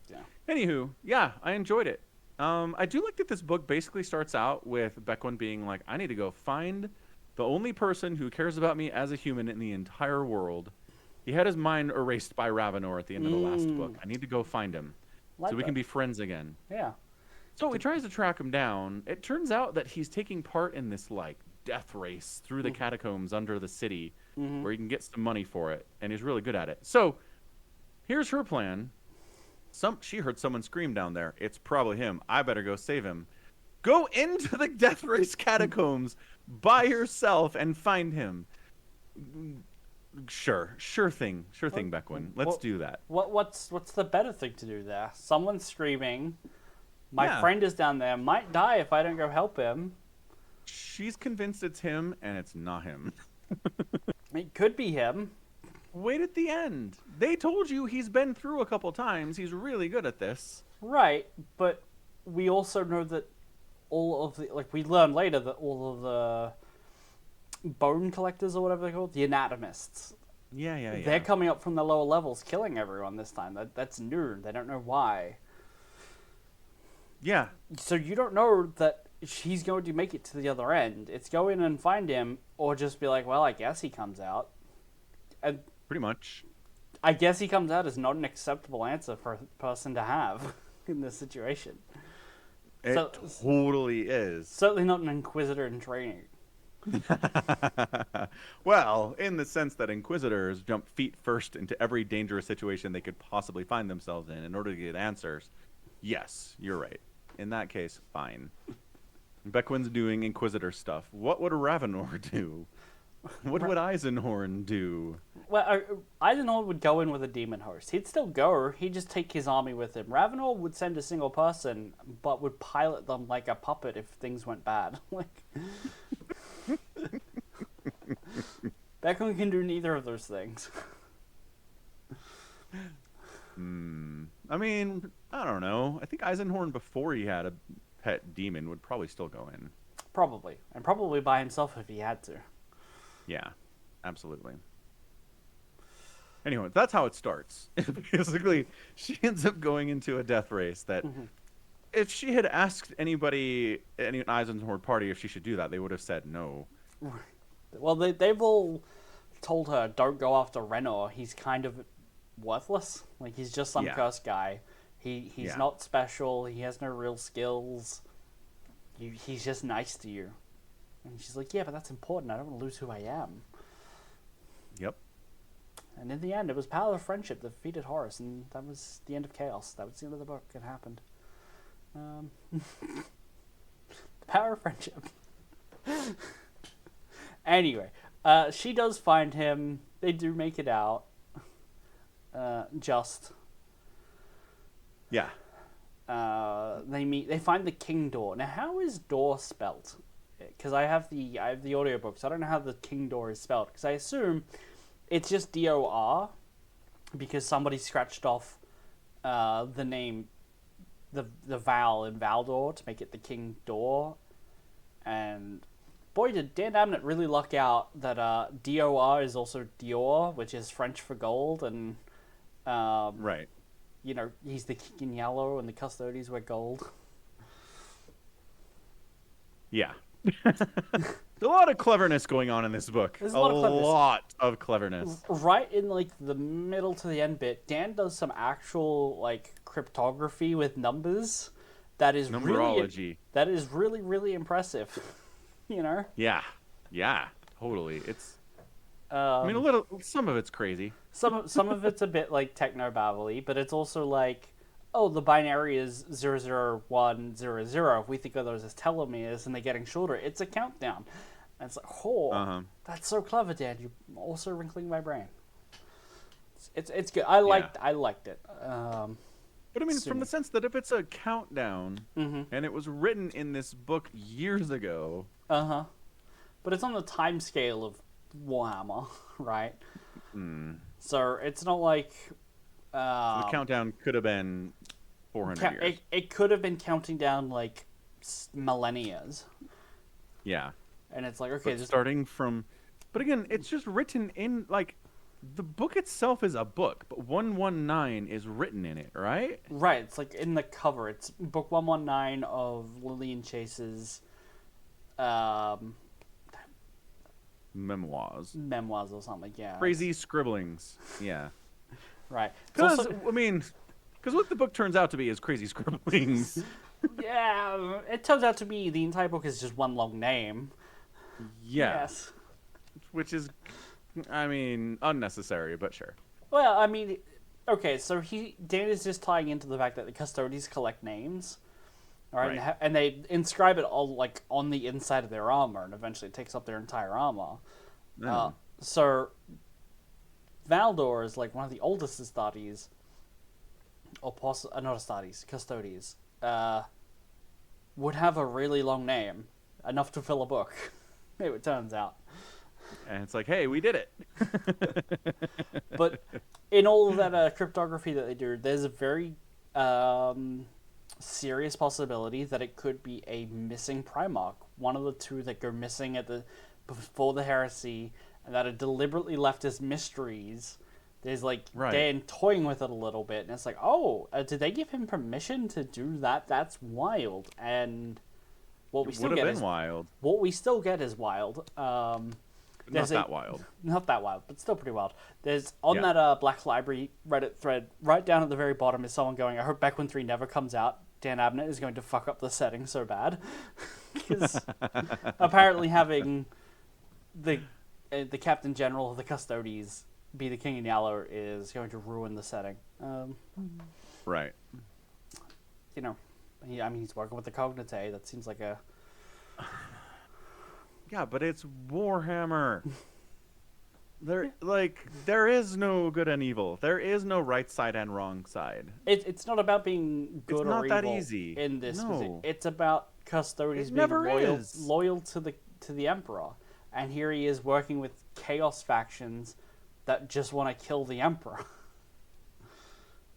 Yeah. Anywho, yeah, I enjoyed it. I do like that this book basically starts out with Beckwin being like, I need to go find the only person who cares about me as a human in the entire world. He had his mind erased by Ravenor at the end of the last book. I need to go find him so we can be friends again. Yeah. So he tries to track him down. It turns out that he's taking part in this, like, death race through the catacombs under the city where he can get some money for it, and he's really good at it. So here's her plan. She heard someone scream down there. It's probably him. I better go save him. Go into the death race catacombs by yourself and find him. Sure thing, Beckwin. Let's do that. What's the better thing to do there? Someone's screaming. My friend is down there. Might die if I don't go help him. She's convinced it's him, and it's not him. It could be him. Wait at the end. They told you he's been through a couple times. He's really good at this. Right, but we also know that all of the, like, we learn later that all of the bone collectors or whatever they're called, the anatomists. Yeah. They're coming up from the lower levels, killing everyone this time. That's new. They don't know why. Yeah. So you don't know that he's going to make it to the other end. It's go in and find him, or just be like, well, I guess he comes out. And pretty much. I guess he comes out is not an acceptable answer for a person to have in this situation. It totally is. Certainly not an Inquisitor in training. Well, in the sense that Inquisitors jump feet first into every dangerous situation they could possibly find themselves in order to get answers. Yes, you're right. In that case, fine. Beckwin's doing Inquisitor stuff. What would Ravenor do? What would Eisenhorn do? Well, Eisenhorn would go in with a demon host. He'd still go. He'd just take his army with him. Ravenor would send a single person, but would pilot them like a puppet if things went bad. Beckwin can do neither of those things. I mean, I don't know. I think Eisenhorn, before he had a pet demon, would probably still go in. Probably. And probably by himself if he had to. Yeah, absolutely. Anyway, that's how it starts. Basically, she ends up going into a death race that if she had asked anybody, any Eisenhorn party, if she should do that, they would have said no. Well, they've all told her, don't go after Renor. He's kind of worthless. Like, he's just some cursed guy. He's not special. He has no real skills. He's just nice to you. And she's like, yeah, but that's important. I don't want to lose who I am. Yep. And in the end, it was power of friendship that defeated Horus, and that was the end of chaos. That was the end of the book. It happened. The power of friendship. Anyway, she does find him. They do make it out. Yeah. They find the king door. Now, how is door spelt? Because I have the audiobooks. I don't know how the king door is spelled. Because I assume it's just DOR, because somebody scratched off the name, the vowel in Valdor to make it the king door. And boy, did Dan Abnett really luck out that DOR is also Dior, which is French for gold, and Right. you know, he's the king in yellow and the custodians wear gold. Yeah. There's a lot of cleverness going on in this book. There's A a lot of cleverness. Right in like the middle to the end bit, Dan does some actual like cryptography with numbers that is Numerology. really really impressive. You know? Yeah. Yeah. Totally. It's. I I mean, some of it's crazy. some of it's a bit like techno babbly, but it's also like, oh, the binary is 00100. If we think of those as telomeres and they're getting shorter, it's a countdown. And it's like, oh, that's so clever, Dan. You're also wrinkling my brain. It's good. I liked it. But I mean, from the sense that if it's a countdown and it was written in this book years ago. But it's on the time scale of Warhammer, right? So it's not like So the countdown could have been 400 years. It could have been counting down like millennias. Yeah. And it's like, okay, starting from, but again, it's just written in like, the book itself is a book, but 119 is written in it, right? Right. It's like in the cover. It's book 119 of Lillian Chase's memoirs or something. Yeah. Crazy scribblings. Yeah. Right. Because because what the book turns out to be is crazy scribblings. Yeah, it turns out to be the entire book is just one long name. Yeah. Yes. Which is, I mean, unnecessary, but sure. Well, I mean, okay, so Dan is just tying into the fact that the custodians collect names, all right, Right. and they inscribe it all like on the inside of their armor, and eventually it takes up their entire armor. So Valdor is like one of the oldest Astartes, or not Astartes, custodians. Would have a really long name, enough to fill a book. It turns out. And it's like, hey, we did it. But in all of that cryptography that they do, there's a very serious possibility that it could be a missing Primarch. One of the two that go missing before the heresy, and that are deliberately left as mysteries. There's like Dan toying with it a little bit, and it's like, oh, did they give him permission to do that? That's wild. And what we still get is wild. What we still get is wild. Not that wild. Not that wild, but still pretty wild. There's on that Black Library Reddit thread, right down at the very bottom is someone going, I hope Beckwin 3 never comes out. Dan Abnett is going to fuck up the setting so bad. Because apparently having the Captain General of the Custodies be the King in Yellow is going to ruin the setting. Right. You know, he's working with the Cognite. That seems like a... Yeah, but it's Warhammer. There is no good and evil. There is no right side and wrong side. It's not about being good or evil. It's not that easy. In this, no. It's about custodians being loyal to the Emperor, and here he is working with Chaos factions that just want to kill the Emperor.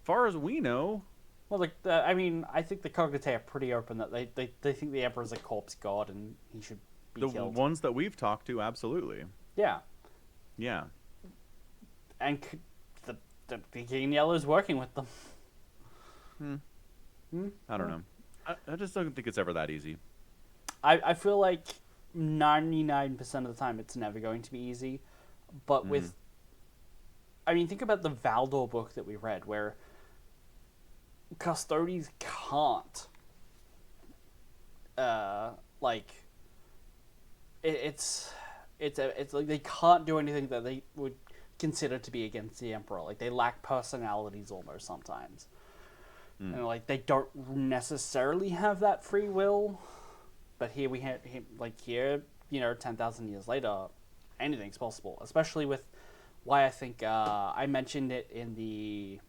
Far as we know. Well, I think the Cognite are pretty open that they think the Emperor's a corpse god and he should be killed. The ones that we've talked to, absolutely. Yeah. Yeah. And the King in Yellow is working with them. I don't know. I just don't think it's ever that easy. I feel like 99% of the time it's never going to be easy. But with... I mean, think about the Valdor book that we read, where custodians can't... it's like they can't do anything that they would considered to be against the Emperor. Like, they lack personalities almost sometimes. And, like, they don't necessarily have that free will. But here we have, here, 10,000 years later, anything's possible. Especially with why I think I mentioned it in the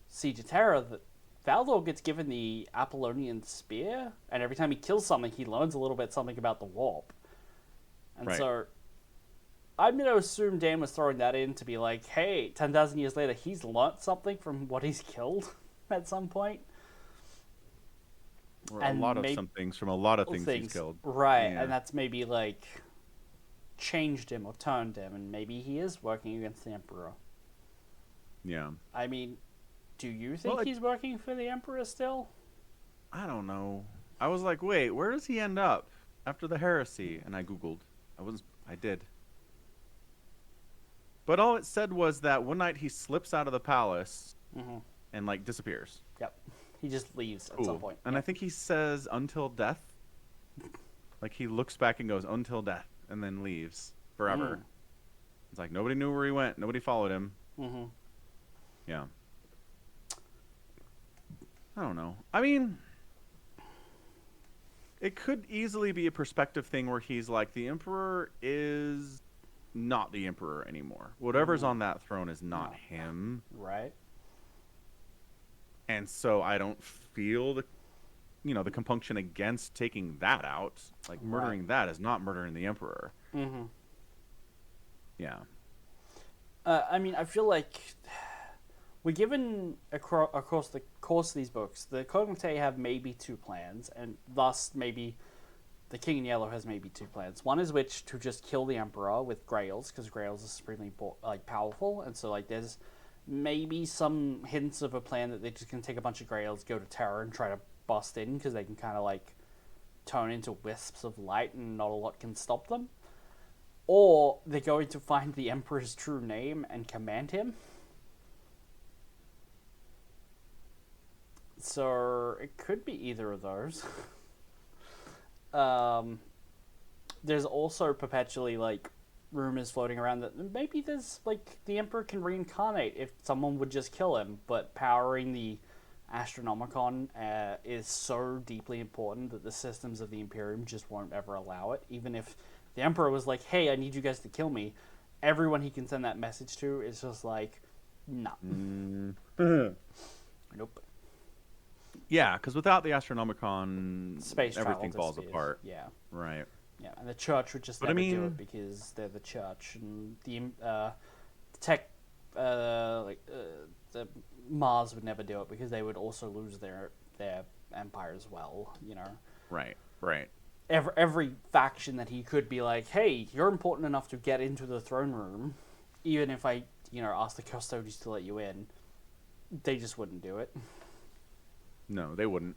Siege of Terror, that Valdor gets given the Apollonian Spear, and every time he kills something, he learns a little bit something about the warp. And so I'm going to assume Dan was throwing that in to be like, hey, 10,000 years later, he's learnt something from what he's killed at some point. Or a lot of some things from a lot of things he's killed. Right, yeah. And that's maybe, like, changed him or turned him, and maybe he is working against the Emperor. Yeah. I mean, do you think he's working for the Emperor still? I don't know. I was like, wait, where does he end up after the heresy? And I Googled. I did. But all it said was that one night he slips out of the palace and, like, disappears. Yep. He just leaves at some point. And I think he says, until death. Like, he looks back and goes, until death, and then leaves forever. It's like, nobody knew where he went. Nobody followed him. Yeah. I don't know. I mean, it could easily be a perspective thing where he's like, the Emperor is not the Emperor anymore. Whatever's on that throne is not him. Right. And so I don't feel the compunction against taking that out. Like, murdering that is not murdering the Emperor. Yeah. I mean, I feel like we're given across the course of these books, the Cognite have maybe two plans, and thus maybe the King in Yellow has maybe two plans. One is which to just kill the Emperor with Grails, because Grails is supremely powerful, and so, like, there's maybe some hints of a plan that they just can take a bunch of Grails, go to Terra, and try to bust in, because they can kind of, like, turn into wisps of light and not a lot can stop them. Or they're going to find the Emperor's true name and command him. So it could be either of those. There's also perpetually, like, rumors floating around that maybe there's, like, the Emperor can reincarnate if someone would just kill him, but powering the Astronomicon is so deeply important that the systems of the Imperium just won't ever allow it. Even if the Emperor was like, hey, I need you guys to kill me, everyone he can send that message to is just like, nah. Nope. Yeah, because without the Astronomicon, space everything falls apart. Yeah. Right. Yeah, and the Church would just never do it because they're the Church, and the the Mars would never do it because they would also lose their empire as well. Right. Right. Every faction that he could be like, hey, you're important enough to get into the throne room, even if I ask the custodians to let you in, they just wouldn't do it. No, they wouldn't.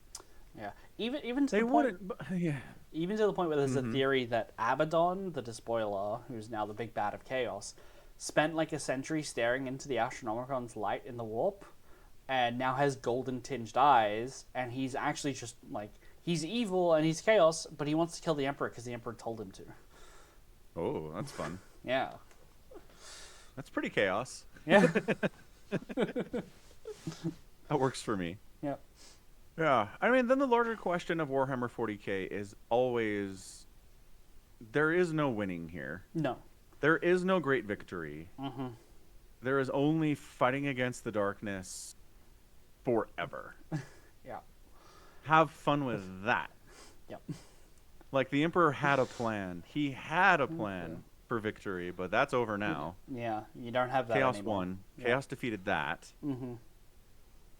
Yeah, even to they the wouldn't. point, Yeah. Even to the point where there's a theory that Abaddon, the Despoiler, who's now the big bad of Chaos, spent like a century staring into the Astronomicon's light in the warp, and now has golden tinged eyes, and he's actually just like, he's evil and he's Chaos, but he wants to kill the Emperor because the Emperor told him to. Oh, that's fun. Yeah. That's pretty Chaos. Yeah. That works for me. Yeah. Yeah. I mean, then the larger question of Warhammer 40K is always, there is no winning here. No. There is no great victory. There is only fighting against the darkness forever. Yeah. Have fun with that. Yep. Like, the Emperor had a plan. He had a plan for victory, but that's over now. Yeah, you don't have that Chaos anymore. won. Yeah. Chaos defeated that. Mm-hmm.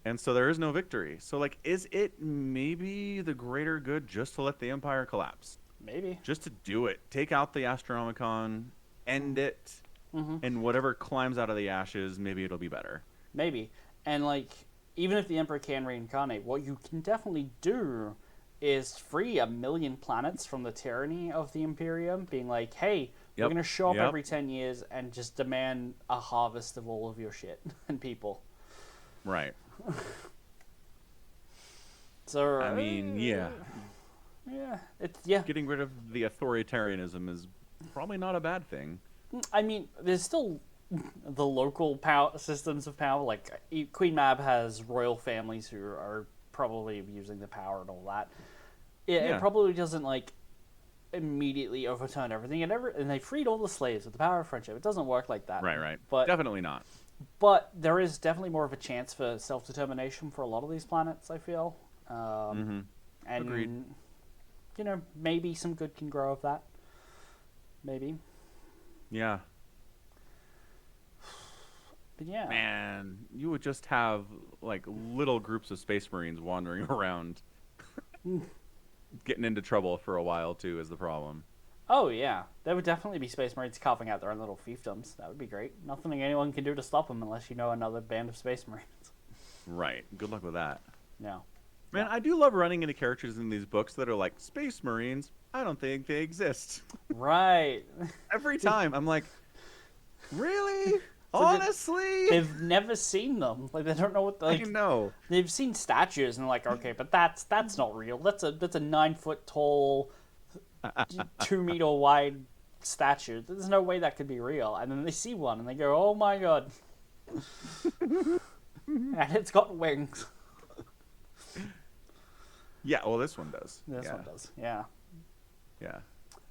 And so there is no victory. So, like, is it maybe the greater good just to let the Empire collapse? Maybe. Just to do it. Take out the Astronomicon, end it, and whatever climbs out of the ashes, maybe it'll be better. Maybe. And, like, even if the Emperor can reincarnate, what you can definitely do is free 1 million planets from the tyranny of the Imperium, being like, hey, we're going to show up every 10 years and just demand a harvest of all of your shit and people. Right. So I mean, yeah. Yeah. Getting rid of the authoritarianism is probably not a bad thing. I mean, there's still the local power systems of power. Like Queen Mab has royal families who are probably using the power and all that. It probably doesn't like immediately overturn everything, and they freed all the slaves with the power of friendship. It doesn't work like that. Right. But Definitely not. But there is definitely more of a chance for self-determination for a lot of these planets, I feel. And, Agreed. Maybe some good can grow of that. Maybe. Yeah. But yeah. Man, you would just have, like, little groups of Space Marines wandering around. Getting into trouble for a while, too, is the problem. Oh, yeah. There would definitely be Space Marines carving out their own little fiefdoms. That would be great. Nothing anyone can do to stop them unless you know another band of Space Marines. Right. Good luck with that. Yeah. Man, I do love running into characters in these books that are like, Space Marines? I don't think they exist. Right. Every time. I'm like, really? So Honestly? They've never seen them. Like, they don't know what... Like, I know. They've seen statues and they're like, okay, but that's not real. That's a 9-foot tall... 2 meter wide statue. There's no way that could be real. And then they see one and they go, "Oh my god!" And it's got wings. Yeah, well, this one does. This one does. Yeah. Yeah.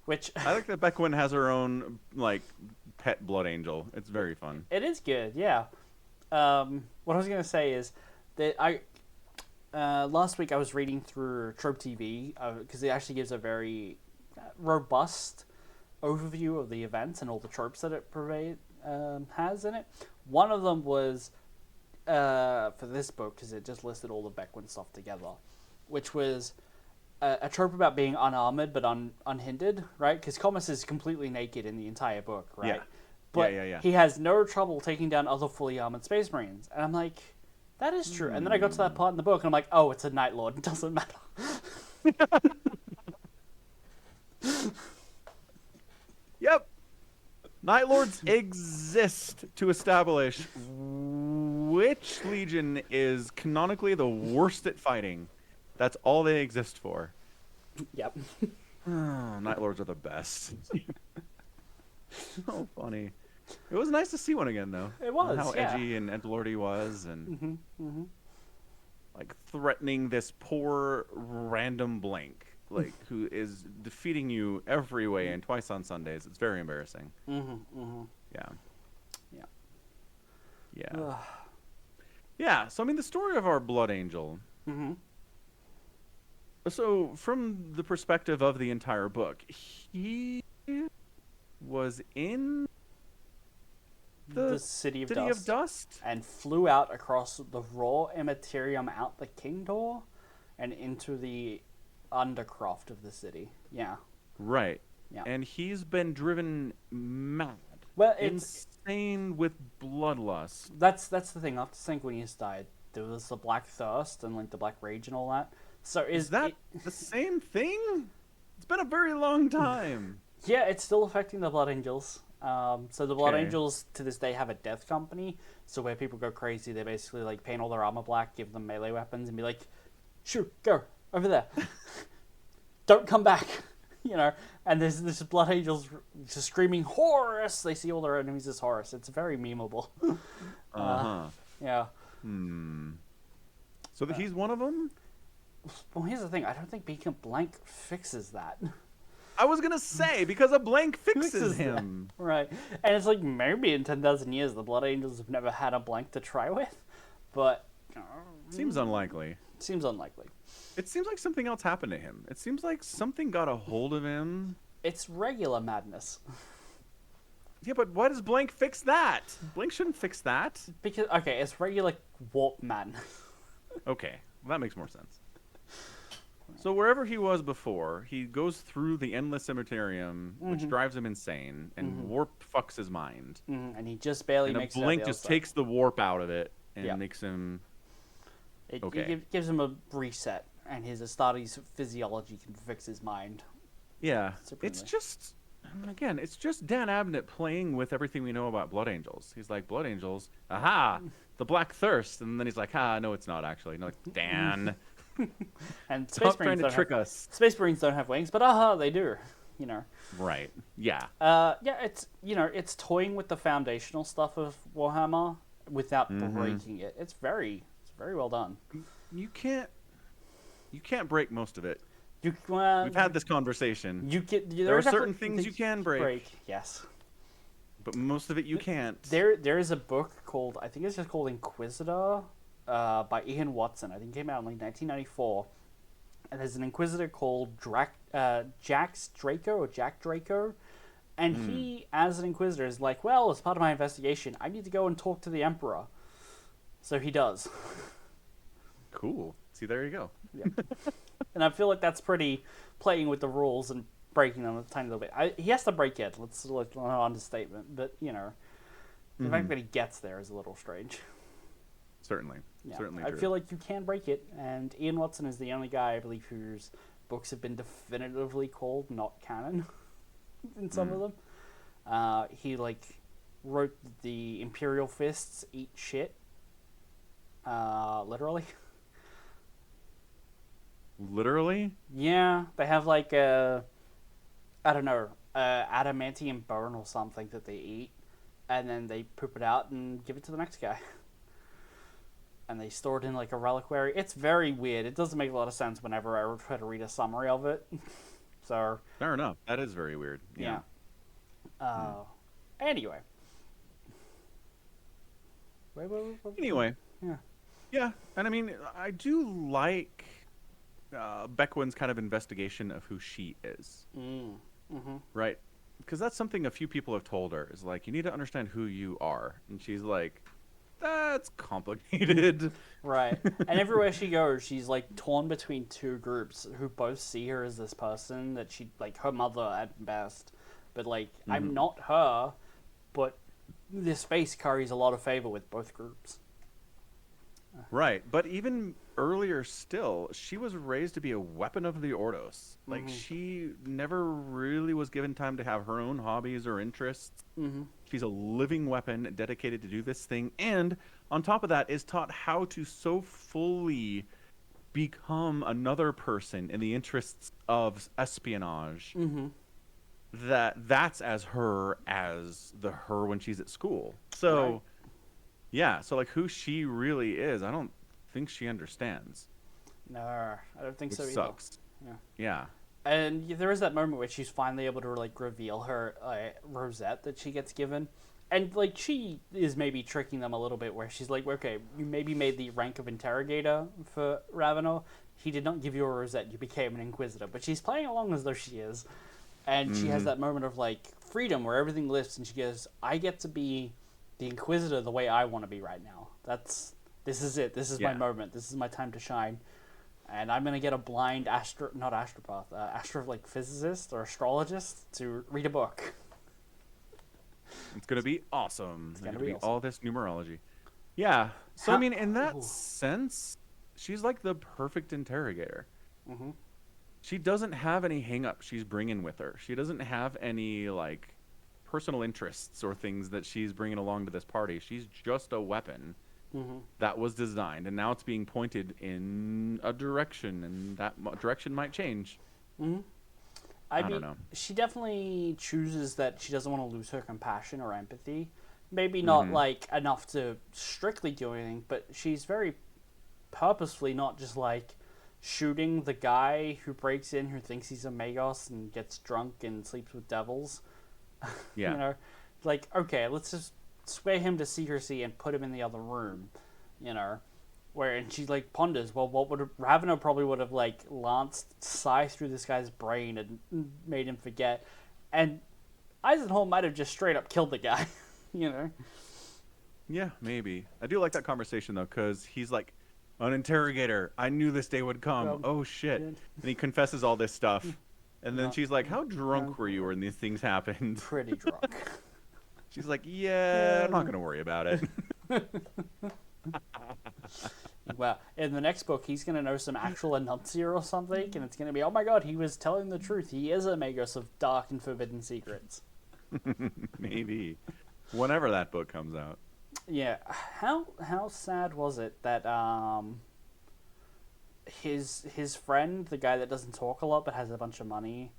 Which I like that Beckwin has her own like pet blood angel. It's very fun. it is good. Yeah. What I was gonna say is that last week I was reading through Trope TV because it actually gives a very robust overview of the events and all the tropes that it has in it. One of them was for this book, because it just listed all the Beckwin stuff together, which was a trope about being unarmored but unhindered, right? Because Comus is completely naked in the entire book, right? Yeah. But Yeah. he has no trouble taking down other fully armored Space Marines. And I'm like, that is true. And then I got to that part in the book and I'm like, oh, it's a Night Lord. It doesn't matter. Yep. Night Lords exist to establish which legion is canonically the worst at fighting. That's all they exist for. Yep. Oh, Night Lords are the best. So funny. It was nice to see one again, though. It was, and how yeah. edgy and edgelord he was, and like threatening this poor random blank, like who is defeating you every way and twice on Sundays. It's very embarrassing. Yeah. Yeah. So I mean, the story of our blood angel. So from the perspective of the entire book, he was in the City of Dust and flew out across the raw immaterium out the king door and into the undercroft of the city. Yeah. Right. Yeah. And he's been driven mad. Well, it's insane with bloodlust. That's the thing. After Sanguinius died, there was the Black Thirst and like the Black Rage and all that. So is that the same thing? It's been a very long time. Yeah, it's still affecting the Blood Angels. So the Blood Angels to this day have a death company. So where people go crazy, they basically like paint all their armor black, give them melee weapons, and be like, "Shoot, go over there, don't come back," you know. And there's this Blood Angels just screaming Horus. They see all their enemies as Horus. It's very memeable. Yeah. So he's one of them. Well, here's the thing. I don't think Beacon Blank fixes that. I was gonna say, because a blank fixes him. That. Right. And it's like, maybe in 10,000 years the Blood Angels have never had a blank to try with, but seems unlikely. Seems unlikely. It seems like something else happened to him. It seems like something got a hold of him. It's regular madness. Yeah, but why does blank fix that? Blank shouldn't fix that. Because, okay, it's regular warp madness. Okay, well, that makes more sense. So wherever he was before, he goes through the endless cemeterium, which drives him insane, and warp fucks his mind. And he just barely makes it out. And a blink just takes the warp out of it and makes him It gives him a reset, and his Astartes physiology can fix his mind. Yeah, it's just, again, it's just Dan Abnett playing with everything we know about Blood Angels. He's like, Blood Angels, aha, the Black Thirst, and then he's like, no, it's not actually. No, Dan. And Stop trying to trick us. Space Marines don't have wings, but aha, they do. you know. Right. Yeah. Yeah, it's it's toying with the foundational stuff of Warhammer without breaking it. It's very well done. You can't break most of it. Well, We've had this conversation. There are certain things you can break. Yes. But most of it you can't. There is a book called, I think it's just called Inquisitor, by Ian Watson. I think it came out in like 1994. And there's an Inquisitor called Jack Draco. And he, as an Inquisitor, is like, well, as part of my investigation, I need to go and talk to the Emperor. So he does. Cool. See, there you go. Yeah. And I feel like that's pretty playing with the rules and breaking them a tiny little bit. He has to break it. Let's not an understatement, but the fact that he gets there is a little strange. Certainly, yeah. Certainly. I feel like you can break it, and Ian Watson is the only guy I believe whose books have been definitively called not canon in some of them. He wrote the Imperial Fists eat shit, literally. Literally? Yeah, they have adamantium bone or something that they eat, and then they poop it out and give it to the next guy. And they store it in a reliquary. It's very weird. It doesn't make a lot of sense whenever I try to read a summary of it. So fair enough. That is very weird. Yeah. Anyway. Anyway. Yeah. Yeah, and I mean, I do like Beckwin's kind of investigation of who she is. Right? Because that's something a few people have told her, is you need to understand who you are. And she's like, that's complicated. Right. And everywhere she goes, she's torn between two groups who both see her as this person that she, her mother at best. But I'm not her, but this face carries a lot of favor with both groups. Right, but even earlier still, she was raised to be a weapon of the Ordos. She never really was given time to have her own hobbies or interests. She's a living weapon dedicated to do this thing, and on top of that is taught how to so fully become another person in the interests of espionage that's as her as the her when she's at school. So... Right. Yeah, so who she really is, I don't think she understands. No, I don't think so either. Sucks. Yeah. And there is that moment where she's finally able to reveal her rosette that she gets given, and she is maybe tricking them a little bit, where she's like, okay, you maybe made the rank of interrogator for Ravenel. He did not give you a rosette. You became an inquisitor, but she's playing along as though she is, and she has that moment of freedom where everything lifts, and she goes, I get to be the Inquisitor the way I want to be right now. This is it. This is my moment. This is my time to shine. And I'm going to get a blind physicist or astrologist to read a book. It's going to be awesome. It's going to be awesome. All this numerology. Yeah. So, in that sense, she's the perfect interrogator. She doesn't have any hang-ups she's bringing with her. She doesn't have any, personal interests or things that she's bringing along to this party. She's just a weapon that was designed, and now it's being pointed in a direction, and that direction might change. I don't know. She definitely chooses that she doesn't want to lose her compassion or empathy. Maybe not enough to strictly do anything, but she's very purposefully not just shooting the guy who breaks in, who thinks he's a Magos and gets drunk and sleeps with devils. Yeah. Okay, let's just sway him to secrecy and put him in the other room, and she ponders, well, what would Ravenel probably would have lanced scythe through this guy's brain and made him forget, and Eisenholm might have just straight up killed the guy. Yeah, maybe. I do like that conversation though, because he's an interrogator, I knew this day would come. Oh shit. And he confesses all this stuff. And then she's like, how drunk were you when these things happened? Pretty drunk. She's like, yeah, I'm not going to worry about it. Well, in the next book, he's going to know some actual enuncier or something, and it's going to be, oh my god, he was telling the truth. He is a Magos of dark and forbidden secrets. Maybe. Whenever that book comes out. Yeah. How sad was it that his friend, the guy that doesn't talk a lot but has a bunch of money,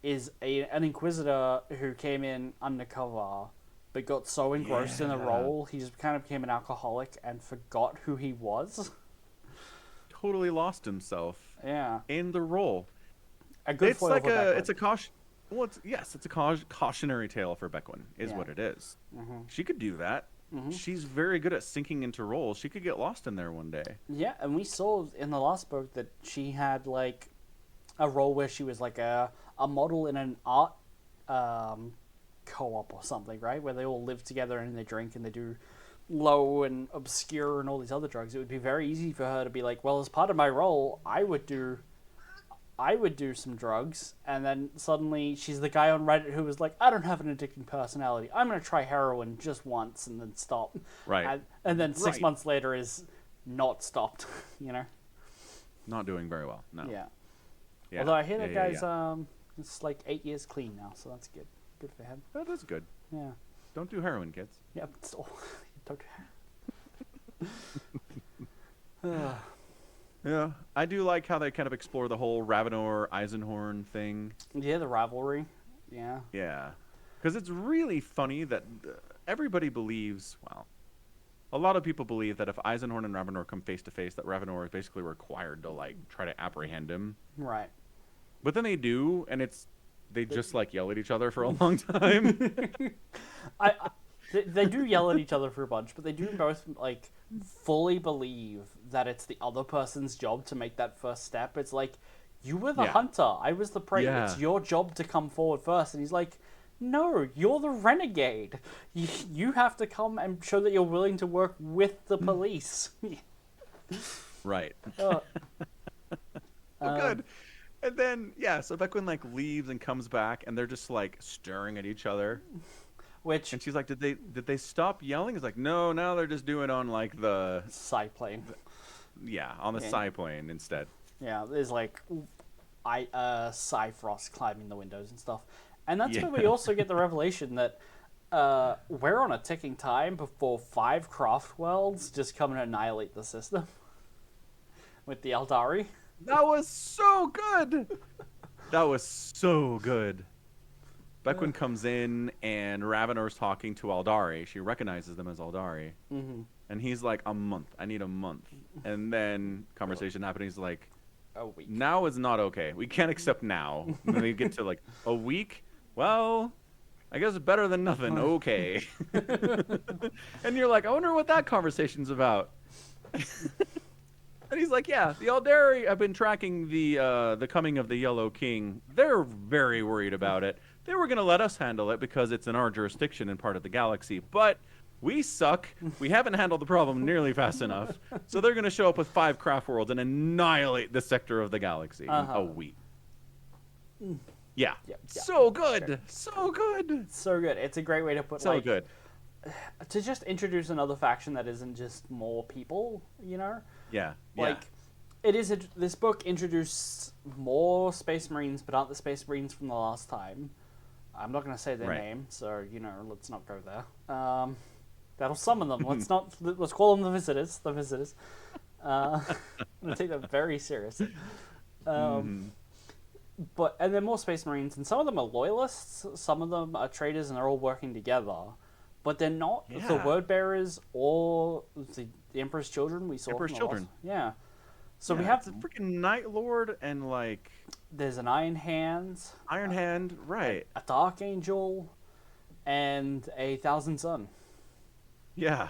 is an Inquisitor who came in undercover, but got so engrossed in the role, he just kind of became an alcoholic and forgot who he was. Totally lost himself. Yeah. In the role. A good It's foil like for Beckwin. it's a caution. Well, it's a cautionary tale for Beckwin, is what it is. She could do that. She's very good at sinking into roles. She could get lost in there one day. Yeah, and we saw in the last book that she had like a role where she was like a model in an art co-op or something, right? Where they all live together and they drink and they do low and obscure and all these other drugs. It would be very easy for her to be like, well, as part of my role, I would do some drugs, and then suddenly she's the guy on Reddit who was like, I don't have an addicting personality. I'm going to try heroin just once and then stop. Right. And then 6 months later is not stopped, you know? Not doing very well, no. Yeah. Yeah. Although I hear that guy's, it's like 8 years clean now, so that's good. Good for him. That is good. Yeah. Don't do heroin, kids. Yeah, but still, don't do heroin. Yeah, I do like how they kind of explore the whole Ravenor-Eisenhorn thing. Yeah, the rivalry. Yeah. Yeah. Because it's really funny that everybody believes, well, a lot of people believe that if Eisenhorn and Ravenor come face to face, that Ravenor is basically required to, like, try to apprehend him. Right. But then they do, and they just, like, yell at each other for a long time. They do yell at each other for a bunch, but they do both, like, fully believe that it's the other person's job to make that first step. It's like, you were the hunter, I was the prey, it's your job to come forward first. And he's like, no, you're the renegade. You have to come and show that you're willing to work with the police. Right. Well, good. And then, so Beckwin, like, leaves and comes back, and they're just, like, staring at each other. And she's like, did they stop yelling? It's like, no, now they're just doing on, like, the... side plane. On the side plane instead. Yeah, there's, like, Cyfrost climbing the windows and stuff. And that's where we also get the revelation that we're on a ticking time before 5 craft worlds just come and annihilate the system. With the Eldari. That was so good! That was so good. Beckwin comes in, and Ravenor's talking to Aldari. She recognizes them as Aldari. And he's like, a month. I need a month. And then conversation happening. He's like, a week. Now is not okay. We can't accept now. And then we get to, like, a week? Well, I guess better than nothing. Okay. And you're like, I wonder what that conversation's about. And he's like, yeah, the Aldari have been tracking the coming of the Yellow King. They're very worried about it. They were going to let us handle it because it's in our jurisdiction and part of the galaxy. But we suck. We haven't handled the problem nearly fast enough. So they're going to show up with 5 craft worlds and annihilate the sector of the galaxy in a week. Yeah. So good. Sure. So good. So good. It's a great way to put, so good. To just introduce another faction that isn't just more people, you know? Yeah. Like, it is this book introduced more Space Marines, but aren't the Space Marines from the last time. I'm not going to say their name, so, you know, let's not go there. That'll summon them. Let's call them the visitors. The visitors. I'm going to take that very seriously. And they're more Space Marines, and some of them are loyalists, some of them are traitors, and they're all working together. But they're not the word bearers or the Emperor's Children we saw. Emperor's Children. Yeah. So we have the freaking Night Lord and, like, there's an Iron Hand. Iron Hand, right. A Dark Angel and a Thousand Sun. Yeah.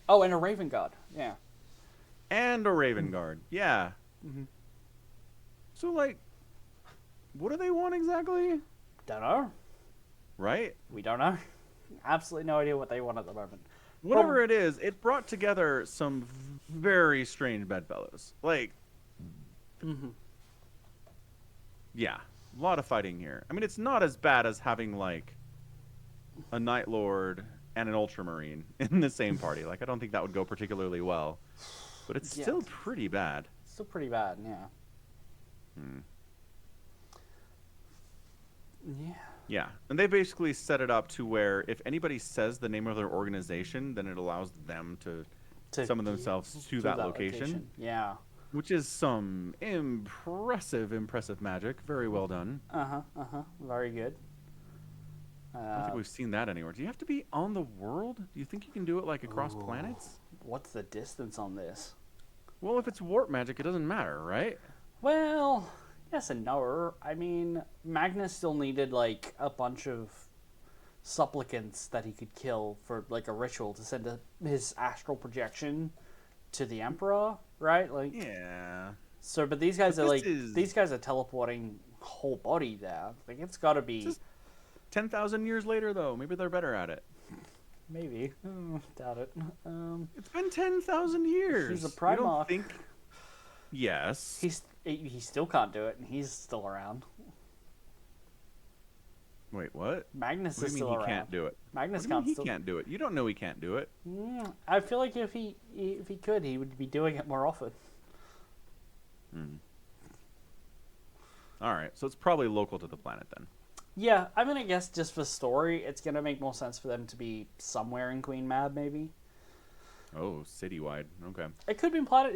Oh, and a Raven Guard. Yeah. And a Raven Guard. Yeah. So, like, what do they want exactly? Don't know. Right? We don't know. Absolutely no idea what they want at the moment. Whatever it is, it brought together some very strange bedfellows. Like, yeah, a lot of fighting here. I mean, it's not as bad as having, like, a Night Lord and an Ultramarine in the same party. Like, I don't think that would go particularly well. But it's still pretty bad. Still pretty bad, yeah. Yeah. Yeah, and they basically set it up to where if anybody says the name of their organization, then it allows them to summon themselves to that location. Yeah. which is some impressive magic. Very well done. Very good. I don't think we've seen that anywhere. Do you have to be on the world? Do you think you can do it like across planets? What's the distance on this? Well, if it's warp magic, it doesn't matter, right? Well, yes and no. I mean, Magnus still needed like a bunch of supplicants that he could kill for like a ritual to send his astral projection to the Emperor, right? Like, yeah. So, but these guys are like is... these guys are teleporting whole body there. Like, it's got to be 10,000 years later, though. Maybe they're better at it. Maybe. Doubt it. It's been 10,000 years. He's a Primarch. You don't think... Yes. He still can't do it, and he's still around. Wait, what? Magnus what is do you still mean around. He can't do it. Magnus he can't do it. You don't know he can't do it. I feel like if he could, he would be doing it more often. All right, so it's probably local to the planet then. Yeah, I'm gonna guess just for story, it's gonna make more sense for them to be somewhere in Queen Mab, maybe. Oh, citywide. Okay. It could be in planet.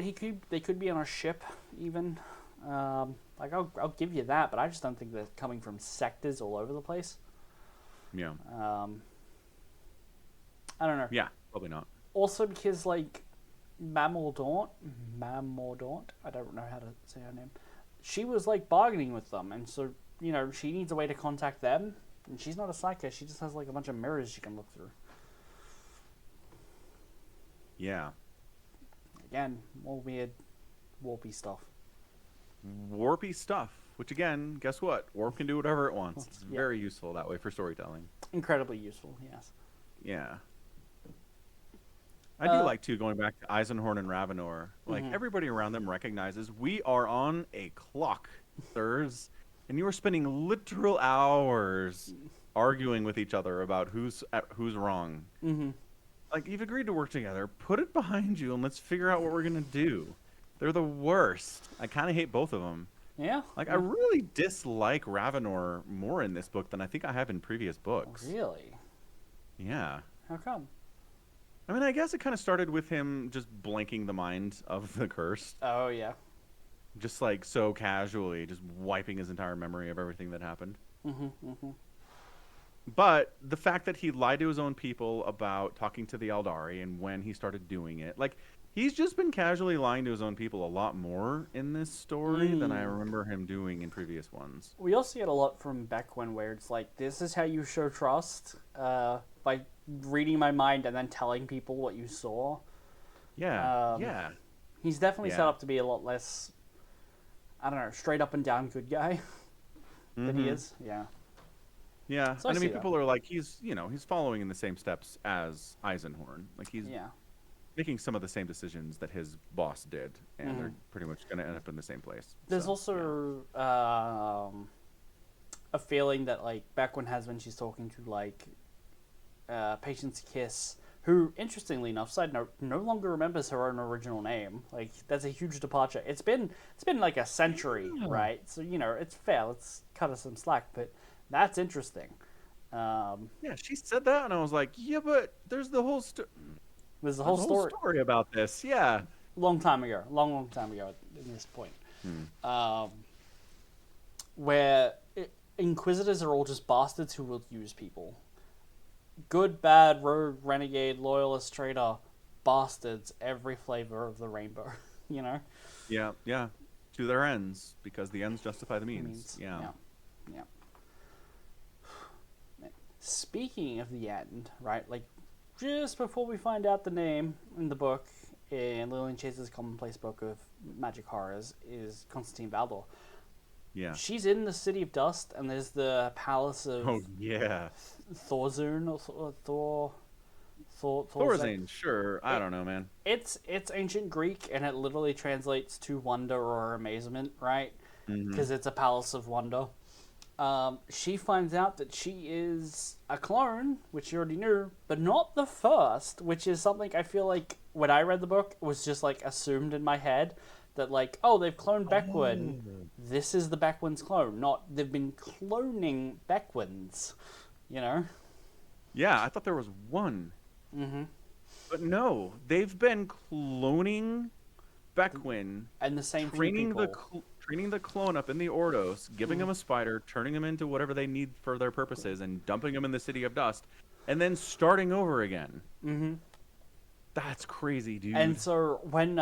They could be on a ship, even. Like I'll give you that, but I just don't think they're coming from sectors all over the place. Yeah. I don't know. Yeah, probably not. Also because like Mamordaunt, I don't know how to say her name. She was like bargaining with them, and so she needs a way to contact them, and she's not a psychic. She just has like a bunch of mirrors she can look through. Yeah. Again, more weird, warpy stuff. Warpy stuff, which again, guess what? Warp can do whatever it wants. It's very useful that way for storytelling. Incredibly useful, yes. Yeah. I do like, too, going back to Eisenhorn and Ravenor. Like, everybody around them recognizes we are on a clock, sirs, and you are spending literal hours arguing with each other about who's wrong. Like, you've agreed to work together. Put it behind you, and let's figure out what we're going to do. They're the worst. I kind of hate both of them. Yeah. Like, I really dislike Ravenor more in this book than I think I have in previous books. Really? Yeah. How come? I mean, I guess it kind of started with him just blanking the mind of the cursed. Oh, yeah. Just, like, so casually, just wiping his entire memory of everything that happened. But the fact that he lied to his own people about talking to the Eldari and when he started doing it, like, he's just been casually lying to his own people a lot more in this story than I remember him doing in previous ones. We also get a lot from Beckwin where it's like, this is how you show trust, by reading my mind and then telling people what you saw. Yeah, yeah. He's definitely set up to be a lot less, I don't know, straight up and down good guy than he is. Yeah. Yeah, So and I mean, that. people are like, he's following in the same steps as Eisenhorn. Like, he's making some of the same decisions that his boss did, and they're pretty much going to end up in the same place. There's also a feeling that, like, Beckwin has when she's talking to, like, Patience Kiss, who, interestingly enough, side note, no longer remembers her own original name. Like, that's a huge departure. It's been like a century, right? So, it's fair. Let's cut us some slack, but that's interesting. Yeah, she said that, and I was like, yeah, but there's the whole There's the whole story about this. Yeah. Long time ago at this point. Where Inquisitors are all just bastards who will use people. Good, bad, rogue, renegade, loyalist, traitor, bastards, every flavor of the rainbow, Yeah, yeah. To their ends, because the ends justify the means. Yeah. Speaking of the end, right, like, just before we find out the name in the book, in Lillian Chase's commonplace book of magic horrors, is Constantine Valdor. Yeah. She's in the City of Dust, and there's the palace of Thorzun, or Thorzane, sure. I don't know, man. It's ancient Greek, and it literally translates to wonder or amazement, right? Because it's a palace of wonder. She finds out that she is a clone, which she already knew, but not the first, which is something I feel like when I read the book was just like assumed in my head that, like, oh, they've cloned Beckwin. This is the Beckwin's clone, not they've been cloning Beckwins, Yeah, I thought there was one. But no, they've been cloning Bequin And the same few training the people. training the clone up in the Ordos, giving him a spider, turning him into whatever they need for their purposes, and dumping him in the City of Dust, and then starting over again. Mm-hmm. That's crazy, dude. And so when,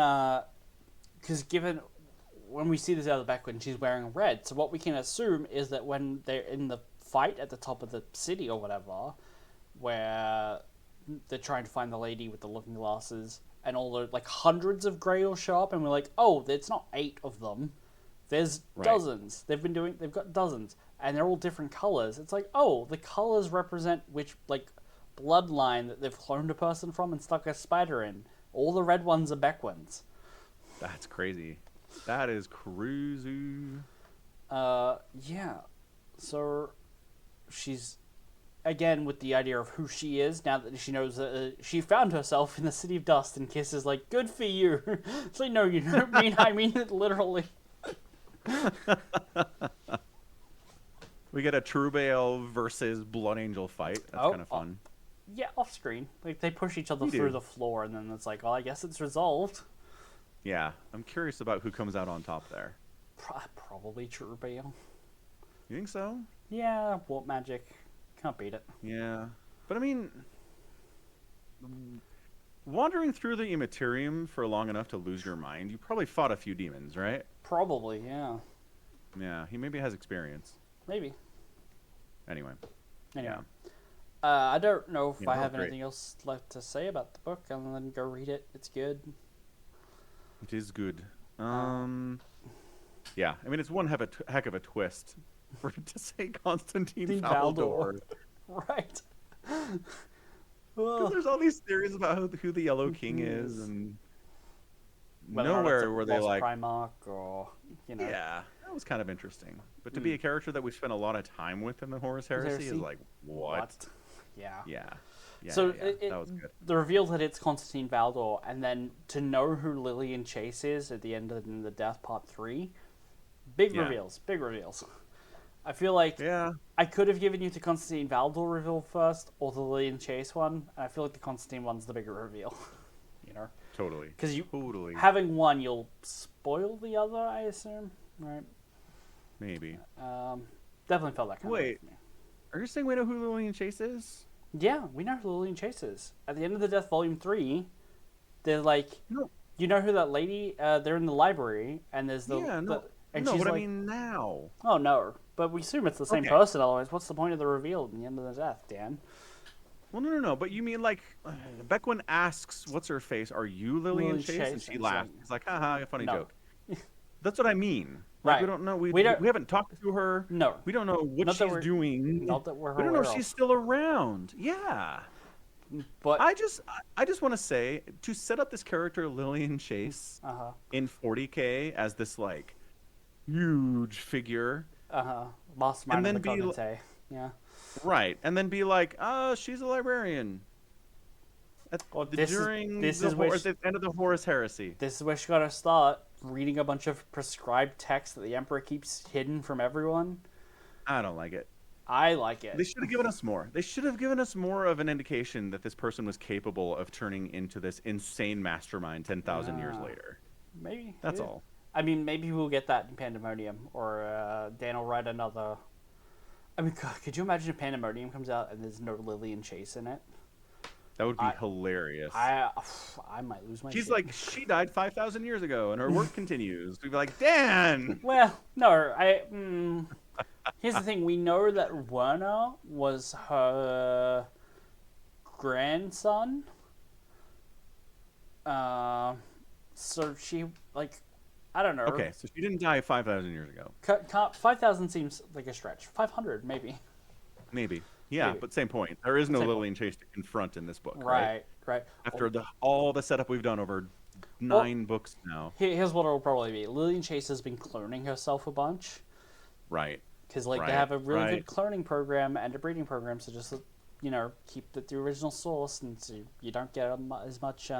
because given when we see this out of the Bequin, she's wearing red. So what we can assume is that when they're in the fight at the top of the city or whatever, where they're trying to find the lady with the looking glasses, and all the like hundreds of Grails show up, and we're like, oh, it's not 8 of them. There's dozens. They've got dozens, and they're all different colors. It's like, oh, the colors represent which like bloodline that they've cloned a person from and stuck a spider in. All the red ones are Bequins. That's crazy. That is crazy. Yeah. So she's again with the idea of who she is now that she knows that she found herself in the City of Dust, and Kiss is like, good for you. It's like, no, you don't mean I mean it literally. We get a Truebail versus Blood Angel fight. That's kind of fun. Yeah, off screen. Like they push each other We through do. the floor, and then it's like, well, I guess it's resolved. Yeah, I'm curious about who comes out on top there. Probably Truebail. You think so? Yeah, warp magic. Can't beat it. Yeah. But I mean, wandering through the Immaterium for long enough to lose your mind, you probably fought a few demons, right? Probably, yeah. Yeah, he maybe has experience. Maybe. Anyway. Anyway. Yeah. I don't know if Yeah, I that have was great. anything else left to say about the book, other than go read it. It's good. It is good. Yeah, I mean, it's one heck of a twist for it to say Constantine Valdor. Right. 'Cause there's all these theories about who the Yellow King is, and nowhere were they like Primarch or, you know. Yeah, that was kind of interesting. But to be a character that we spent a lot of time with in the Horus Heresy is like, what? Yeah. Yeah. So that was good. the reveal that it's Constantine Valdor, and then to know who Lillian Chase is at the end of the Death Part 3, big reveals. I feel like I could have given you the Constantine Valdor reveal first, or the Lillian Chase one, and I feel like the Constantine one's the bigger reveal. You know? Totally. Because you totally having one, you'll spoil the other, I assume, right? Maybe. Definitely felt that kind of way Wait, for me. are you saying we know who Lillian Chase is? Yeah, we know who Lillian Chase is. At the end of the Death Volume 3, they're like, No. you know who that lady, they're in the library, and there's the... and no, she's but like, I mean now. oh, no, but we assume it's the same person, otherwise what's the point of the reveal at the end of the death, Dan? Well, no, but you mean like, Bequin asks, what's her face, are you Lillian Chase? And she laughs. It's like, haha, funny joke. That's what I mean. Like, Right. we don't know. We haven't talked to her. No. We don't know what she's doing. Not that we're We don't know if aware she's of. still around. Yeah. But I just want to say, to set up this character Lillian Chase in 40K as this like huge figure, Mastermind and of then the be Cognite, yeah. right, and then be like, she's a librarian. During the end of the Horus Heresy. This is where she got to start reading a bunch of prescribed text that the Emperor keeps hidden from everyone. I don't like it. I like it. They should have given us more. They should have given us more of an indication that this person was capable of turning into this insane mastermind 10,000 years later. Maybe. That's all. I mean, maybe we'll get that in Pandemonium, or Dan will write another... I mean, God, could you imagine if Pandemonium comes out and there's no Lillian Chase in it? That would be hilarious. I might lose my shit. She's like, she died 5,000 years ago, and her work continues. We'd be like, Dan! Well, no, here's the thing. We know that Werner was her grandson. So she, like, I don't know. Okay, so she didn't die 5,000 years ago. 5,000 seems like a stretch. 500, maybe. Maybe. Yeah, but same point. There is no Lillian Chase to confront in this book, right? Right. After all the setup we've done over 9 books now. Here's what it'll probably be. Lillian Chase has been cloning herself a bunch. Right. Because, like, they have a really good cloning program and a breeding program, so just, you know, keep the original source, and so you don't get as much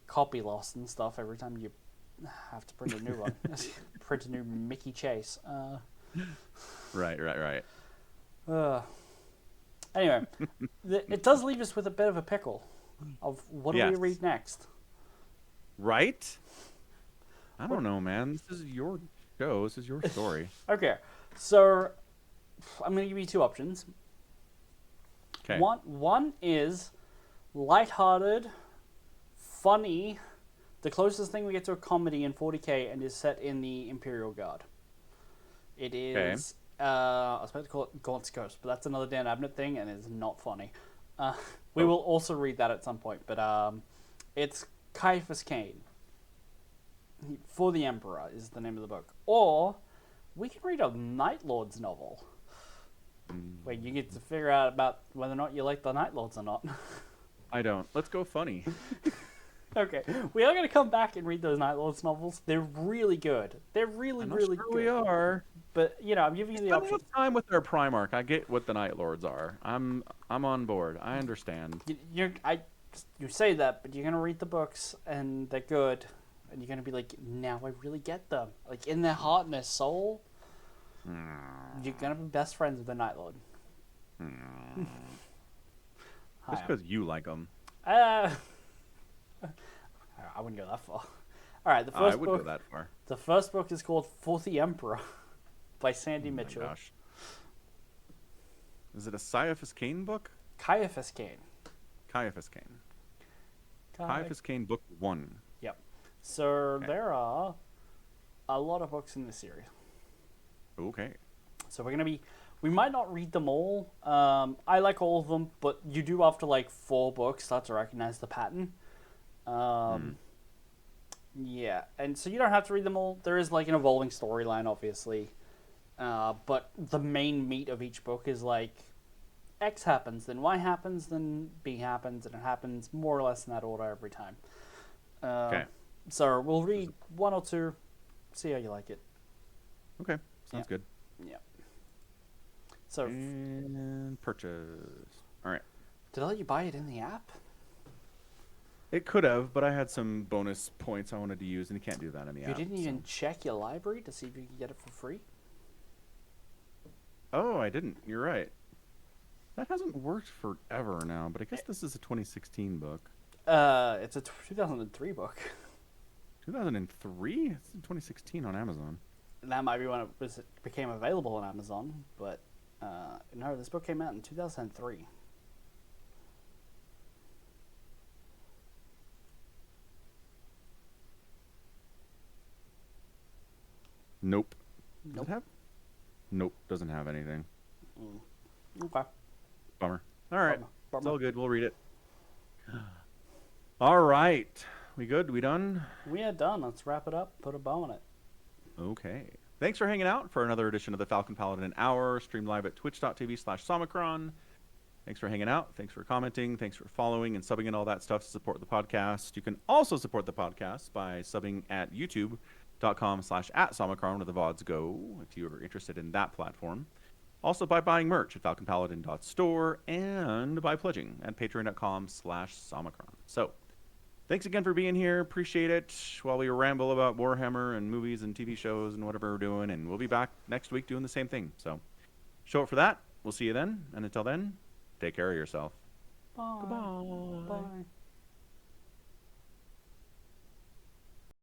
copy loss and stuff every time you have to print a new one. Print a new Mickey Chase. Right. Anyway, it does leave us with a bit of a pickle of what do we read next. Right? I don't know, man. This is your show. This is your story. Okay, so I'm going to give you two options. Okay. One is lighthearted, funny, the closest thing we get to a comedy in 40K, and is set in the Imperial Guard. It is, I was about to call it Gaunt's Ghost, but that's another Dan Abnett thing, and it's not funny. We will also read that at some point, but it's Caiaphas Cain. For the Emperor is the name of the book. Or we can read a Night Lords novel, where you get to figure out about whether or not you like the Night Lords or not. I don't. Let's go funny. Okay, we are going to come back and read those Night Lords novels. They're really good. They're really, really sure good. we are. But I'm giving you the option. Time with their Primarch. I get what the Night Lords are. I'm on board. I understand. You say that, but you're going to read the books, and they're good, and you're going to be like, now I really get them. Like, in their heart and their soul, you're going to be best friends with the Night Lord. Just because you like them. I wouldn't go that far. All right, I would go that far. The first book is called For the Emperor by Sandy Mitchell. My gosh. Is it a Caiaphas Cain book? Caiaphas Cain. Caiaphas Cain. Caiaphas Cain book 1. Yep. So there are a lot of books in this series. Okay. So we might not read them all. I like all of them, but you do after like 4 books start to recognize the pattern. Yeah, and so you don't have to read them all. There is like an evolving storyline, obviously. But the main meat of each book is like X happens, then Y happens, then B happens, and it happens more or less in that order every time. Okay. So we'll read 1 or 2, see how you like it. Okay. Sounds good. Yeah. So and purchase. All right. did I let you buy it in the app? It could have, but I had some bonus points I wanted to use, and you can't do that in the app. You didn't even check your library to see if you could get it for free? Oh, I didn't. You're right. That hasn't worked forever now, but I guess this is a 2016 book. It's a 2003 book. 2003? It's 2016 on Amazon. That might be when it became available on Amazon, but no, this book came out in 2003. Nope. Does Nope. it have? Nope, doesn't have anything. Okay. Bummer. All right. Bummer. It's all good. We'll read it. All right. We good? We done? We are done. Let's wrap it up. Put a bow on it. Okay. Thanks for hanging out for another edition of the Falcon Paladin Hour, streamed live at twitch.tv/Somicron. Thanks for hanging out. Thanks for commenting. Thanks for following and subbing and all that stuff to support the podcast. You can also support the podcast by subbing at youtube.com/@Somicron, where the VODs go, if you are interested in that platform. Also by buying merch at falconpaladin.store and by pledging at patreon.com/Somicron. So, thanks again for being here. Appreciate it while we ramble about Warhammer and movies and TV shows and whatever we're doing. And we'll be back next week doing the same thing. So, show up for that. We'll see you then. And until then, take care of yourself. Bye. Goodbye. Bye.